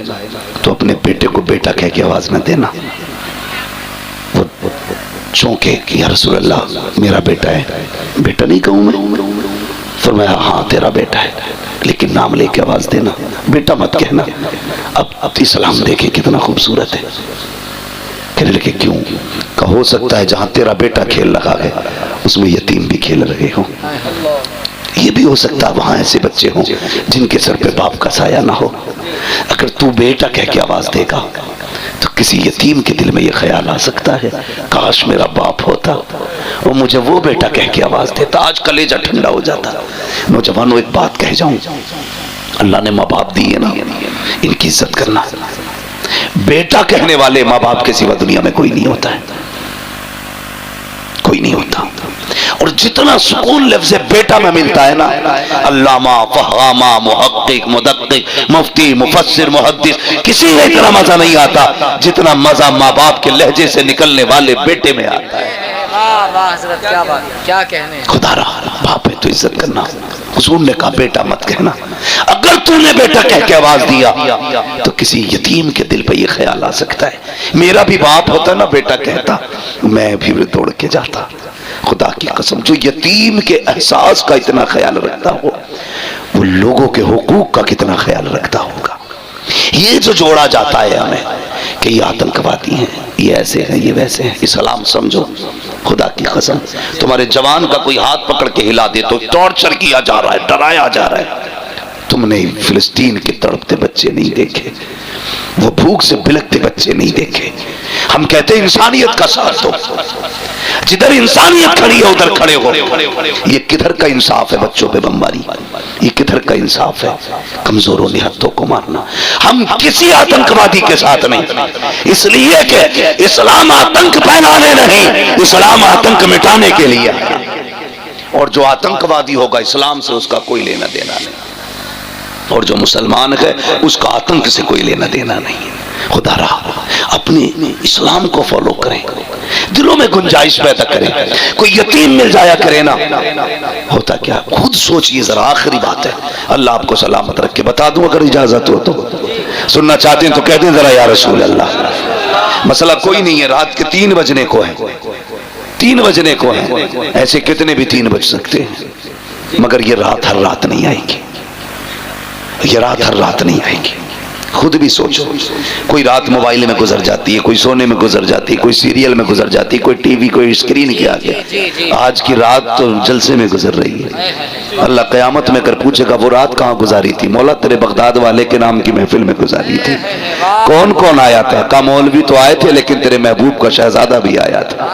तो अपने बेटे को बेटा कह के आवाज न देना। वो चौंके कि या रसूल अल्लाह मेरा बेटा है। बेटा नहीं कहूँ मैं? फरमाया, हाँ तेरा बेटा है, लेकिन नाम लेके आवाज देना, बेटा मत कहना। अब इस्लाम देखे कितना खूबसूरत है। कहने लगे क्यों? का हो सकता है जहां तेरा बेटा खेल लगा है उसमें यतीम भी खेल रहे हो। ये भी हो सकता है वहां ऐसे बच्चे हों जिनके सर पे बाप का साया ना हो। अगर तू बेटा कह के आवाज देगा तो किसी यतीम के दिल में ये ख्याल आ सकता है, काश मेरा बाप होता और मुझे वो बेटा कह के आवाज देता, आज कलेजा ठंडा हो जाता। नौजवानों एक बात कह जाऊं, अल्लाह ने माँ बाप दिए ना, इनकी इज्जत करना। बेटा कहने वाले माँ बाप के सिवा दुनिया में कोई नहीं होता है, कोई नहीं होता। और जितना सुकून लफ्ज़ बेटा में मिलता है ना, अल्लामा, फहामा, मुहक्किक, मुदक्किक, मुफ्ती, मुफस्सिर, मुहद्दिस, किसी में इतना मजा नहीं आता जितना मजा माँ बाप के लहजे से निकलने वाले बेटे में आता है। वाह वाह हज़रत, क्या बात, क्या कहने। खुदा रहा बाप है तो इज्जत करना। हुजूर ने कहा बेटा मत कहना। अगर तूने बेटा कह के आवाज दिया तो किसी यतीम के दिल पे ये ख्याल आ सकता है, मेरा भी बाप होता ना बेटा कहता, मैं भी दौड़ के जाता। खुदा की कसम, जो यतीम के एहसास का इतना ख्याल रखता हो वो लोगों के हुकूक का कितना ख्याल रखता होगा। ये जो जोड़ा जाता है हमें कि ये आतंकवादी हैं, ये ऐसे हैं, ये वैसे हैं, इस्लाम समझो। खुदा की कसम, तुम्हारे जवान का कोई हाथ पकड़ के हिला दे तो टॉर्चर किया जा रहा है, डराया जा रहा है। तुमने फिलिस्तीन के तड़पते बच्चे नहीं देखे, वो भूख से बिलखते बच्चे नहीं देखे। हम कहते हैं इंसानियत का साथ दो, जिधर इंसानियत खड़ी है उधर खड़े हो। ये किधर का इंसाफ है बच्चों पे बमबारी? ये किधर का इंसाफ है कमजोरों निहत्तों को मारना? हम किसी आतंकवादी के साथ नहीं, इसलिए कि इस्लाम आतंक फैलाने नहीं, इस्लाम आतंक मिटाने के लिए। और जो आतंकवादी होगा इस्लाम से उसका कोई लेना देना नहीं, और जो मुसलमान है उसका आतंक से कोई लेना देना नहीं। खुदा रहा अपने इस्लाम को फॉलो करें, दिलों में गुंजाइश पैदा करें। कोई यतीम मिल जाया करे ना, होता क्या, खुद सोचिए जरा। आखिरी बात है, अल्लाह आपको सलामत रख के बता दूं, अगर इजाजत हो तो सुनना चाहते हैं तो कह दें जरा, या रसूल अल्लाह। मसला कोई नहीं है, रात के 3 बजने को है, 3 बजने को है। ऐसे कितने भी 3 बज सकते हैं, मगर ये रात हर रात नहीं आएगी, ये रात हर रात नहीं आएगी। खुद भी सोचो, कोई रात मोबाइल में गुजर जाती है, कोई सोने में गुजर जाती है, कोई सीरियल में गुजर जाती है, कोई टीवी, कोई स्क्रीन के आगे। आज की रात तो जलसे में गुजर रही है। अल्लाह क़यामत में कर पूछेगा वो रात कहाँ गुजारी थी? मौला तेरे बगदाद वाले के नाम की महफिल में गुजारी थी। कौन कौन आया था? का मौलवी तो आए थे, लेकिन तेरे महबूब का शहजादा भी आया था।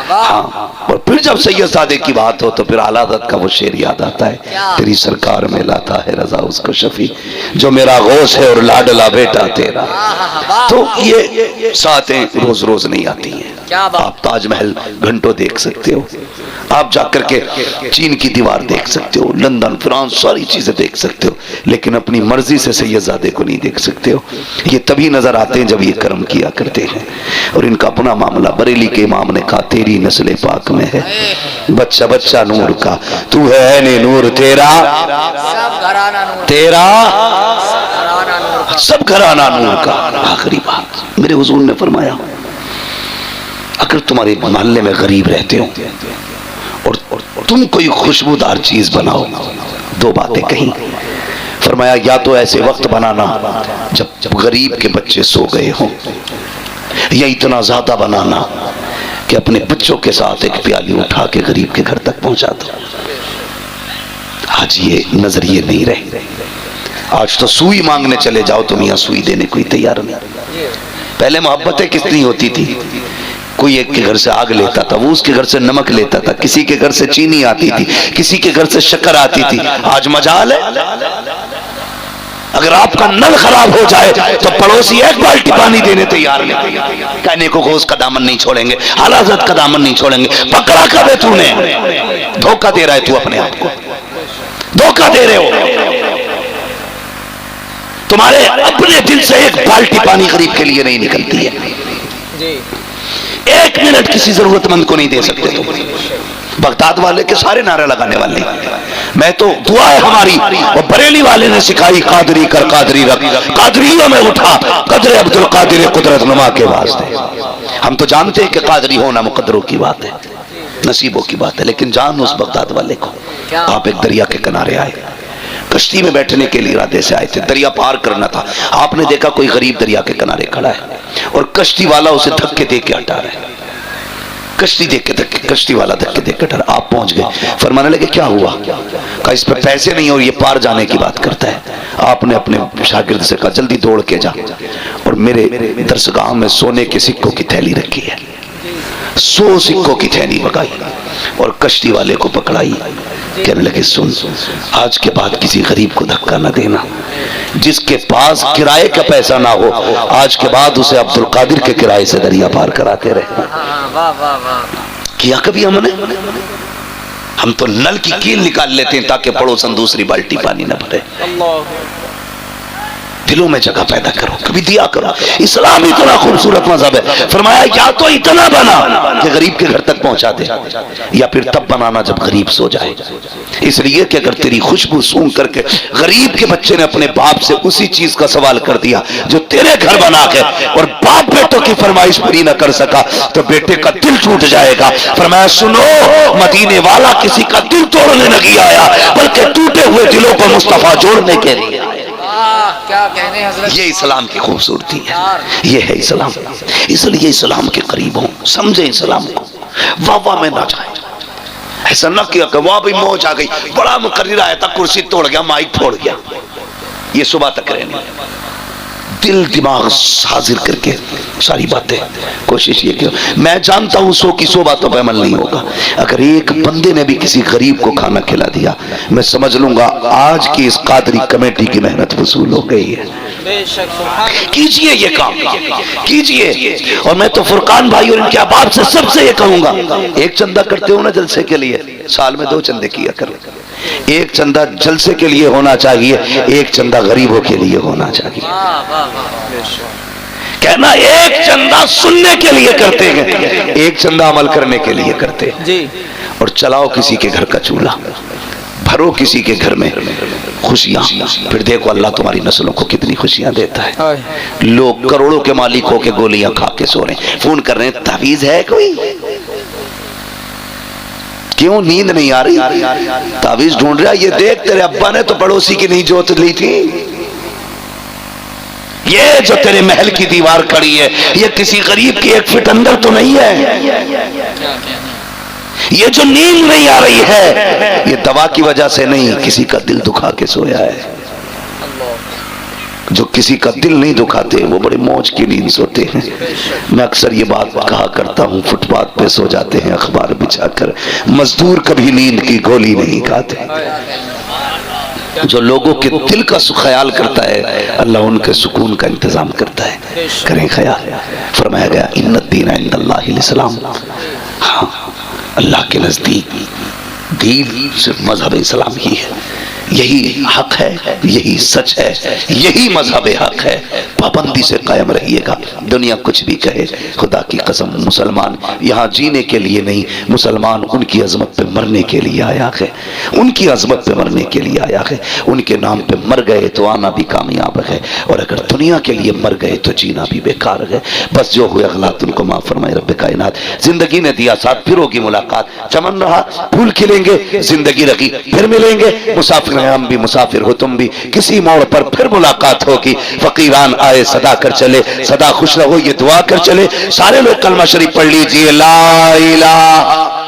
हाँ, और फिर जब सैयद सादे की बात हो तो फिर आला हज़रत का वो शेर याद आता है, तेरी सरकार में लाता है रजा उसको शफी, जो मेरा गौस है और लाडला बेटा तेरा। तो ये सातें रोज रोज नहीं आती हैं। आप ताजमहल घंटों देख सकते हो, आप जाकर के चीन की दीवार देख सकते हो, लंदन, फ्रांस, सारी चीजें देख सकते हो, लेकिन अपनी मर्जी से सैयदजादे को नहीं देख सकते हो। ये तभी नजर आते हैं जब ये कर्म किया करते हैं। और इनका अपना मामला, बरेली के इमाम ने कहा तेरी नस्ल पाक में है बच्चा बच्चा नूर का, तू है ने नूर तेरा, तेरा सब घराना नूर का। आखिरी बात मेरे हुजूर ने फरमाया, अगर तुम्हारे मोहल्ले में गरीब रहते हो और तुम कोई खुशबूदार चीज बनाओ, 2 बातें कही। फरमाया या तो ऐसे वक्त बनाना जब गरीब के बच्चे सो गए हों, या इतना ज्यादा बनाना कि अपने बच्चों के साथ एक प्याली उठा के गरीब के घर तक पहुंचा दो। आज ये नजरिए नहीं रहे। आज तो सुई मांगने चले जाओ तो मियां सुई देने कोई तैयार नहीं। पहले मोहब्बतें कितनी होती थी, कोई एक के घर से आग लेता था, वो उसके घर से नमक लेता था, किसी के घर से चीनी आती थी, किसी के घर से शक्कर आती थी। आज मजाल है, अगर आपका नल खराब हो जाए तो पड़ोसी 1 बाल्टी पानी देने तैयार नहीं, कहने को गौस का दामन नहीं छोड़ेंगे, आला हज़रत का दामन नहीं छोड़ेंगे। पकड़ा कब है तूने? धोखा दे रहा है तू अपने आप को। धोखा दे रहे हो। तुम्हारे अपने दिल से एक बाल्टी पानी गरीब के लिए नहीं निकलती है। जी। एक मिनट किसी जरूरतमंद को नहीं दे सकते तुम। बगदाद वाले के सारे नारे लगाने वाले, मैं तो दुआ है हमारी और बरेली वाले ने सिखाई, कादरी कर कादरी रख, कादरियों में उठा कदर अब्दुल कादिर कुदरत नुमा के वास्ते। हम तो जानते हैं कि कादरी होना मुकद्दरों की बात है, नसीबों की बात है, लेकिन जान उस बगदाद वाले को। आप एक दरिया के किनारे आए, कश्ती में बैठने के लिए इरादे से आए थे, दरिया पार करना था। आपने देखा कोई गरीब दरिया के किनारे खड़ा है और कश्ती वाला उसे धक्के दे के हटा रहा है। कश्ती देख के धक्के, कश्ती वाला धक्के देख के हटा। आप पहुंच गए, फरमाने लगे क्या हुआ? कहा इस पे पैसे नहीं और ये पार जाने की बात करता है। आपने अपने शागिर्द से कहा जल्दी दौड़ के जा और मेरे दरसगाह में सोने के सिक्कों की थैली रखी है, 100 सिक्कों की थैली पकाई और कश्ती वाले को पकड़ाई। कहने लगे सुन, आज के बाद किसी गरीब को धक्का न देना, जिसके पास किराए का पैसा ना हो आज के बाद उसे अब्दुल कादिर के किराए से दरिया पार कराते रहे। वाह वाह वाह। किया कभी हमने? हम तो नल की कील निकाल लेते हैं ताकि पड़ोसन दूसरी बाल्टी पानी न भरे। दिलों में जगह पैदा करो, कभी दिया करो। इस्लाम इतना खूबसूरत मजहब है, फरमाया या तो इतना बना कि गरीब के घर तक पहुंचा दे, या फिर तब बनाना जब गरीब सो जाए। इसलिए कि अगर तेरी खुशबू सूंघ करके गरीब के बच्चे ने अपने बाप से उसी चीज का सवाल कर दिया जो तेरे घर बना के, और बाप बेटों की फरमाइश पूरी न कर सका तो बेटे का दिल टूट जाएगा। फरमाया सुनो, मदीने वाला किसी का दिल तोड़ने नहीं आया बल्कि टूटे हुए दिलों को मुस्तफा जोड़ने के लिए आया। क्या कहने हजरत। ये इस्लाम की खूबसूरती है, ये है इस्लाम। इसलिए इस्लाम के करीब हो, समझे इस्लाम को, वाह वाह में ना जाए। ऐसा न किया कि वाह भी मौज आ गई, बड़ा मुकर्रिर आया था, कुर्सी तोड़ गया, माइक फोड़ गया। ये सुबह तक रहने, दिल दिमाग हाजिर करके सारी बातें कोशिश ये की। मैं जानता हूं 100 की 100 बातों पर अमल नहीं होगा। अगर एक बंदे ने भी किसी गरीब को खाना खिला दिया, मैं समझ लूंगा आज की इस कादरी कमेटी की मेहनत वसूल हो गई है। कीजिए ये काम, कीजिए। और मैं तो फुरकान भाई और इनके अहबाब से सबसे ये कहूंगा, एक चंदा करते हो ना जलसे के लिए, साल में 2 चंदे किया करो। एक चंदा जलसे के लिए होना चाहिए, एक चंदा गरीबों के लिए होना चाहिए। कहना एक चंदा सुनने के लिए करते हैं, एक चंदा अमल करने के लिए करते हैं जी। और चलाओ किसी के घर का चूल्हा, भरो किसी के घर में खुशियां, फिर देखो अल्लाह तुम्हारी नस्लों को कितनी खुशियां देता है। लोग करोड़ों के मालिक होके गोलियां खा के सो रहे हैं, फोन कर रहे हैं तावीज है कोई? क्यों नींद नहीं आ रही? तावीज ढूंढ रहा, ये देख तेरे अब्बा ने तो पड़ोसी की नहीं जोत ली थी। ये जो तेरे महल की दीवार खड़ी है ये किसी गरीब के 1 फीट अंदर तो नहीं है। ये जो नींद नहीं आ रही है ये दवा की वजह से नहीं, किसी का दिल दुखा के सोया है। जो किसी का दिल नहीं दुखाते वो बड़े मौज की नींद सोते हैं। मैं अक्सर ये बात कहा करता हूँ, फुटपाथ पे सो जाते हैं अखबार बिछाकर, मजदूर कभी नींद की गोली नहीं खाते। जो लोगों के दिल का ख्याल करता है अल्लाह उनके सुकून का इंतजाम करता है। करें ख्याल। फरमाया गया इन्नद्दीन इंदल्लाहिल इस्लाम, हाँ अल्लाह के नजदीक दीन सिर्फ मजहब इस्लाम ही है, यही हक है, यही सच है, यही मजहब हक है। पाबंदी से कायम रहिएगा, दुनिया कुछ भी कहे। खुदा की कसम मुसलमान यहाँ जीने के लिए नहीं, मुसलमान उनकी अजमत पे मरने के लिए आया है, उनकी अजमत पे मरने के लिए आया है। उनके नाम पे मर गए तो आना भी कामयाब है, और अगर दुनिया के लिए मर गए तो जीना भी बेकार है। बस जो हुए अगलात उनको माफ फरमाए रब्बे कायनात। जिंदगी ने दिया साथ, फिर होगी मुलाकात, चमन रहा फूल खिलेंगे, जिंदगी रखी फिर मिलेंगे। मुसाफिर हैं हम भी, मुसाफिर हो तुम भी, किसी मोड़ पर फिर मुलाकात होगी। फकीरान आए सदा कर चले, सदा खुश रहो ये दुआ कर चले। सारे लोग कलमा शरीफ पढ़ लीजिए, ला इलाहा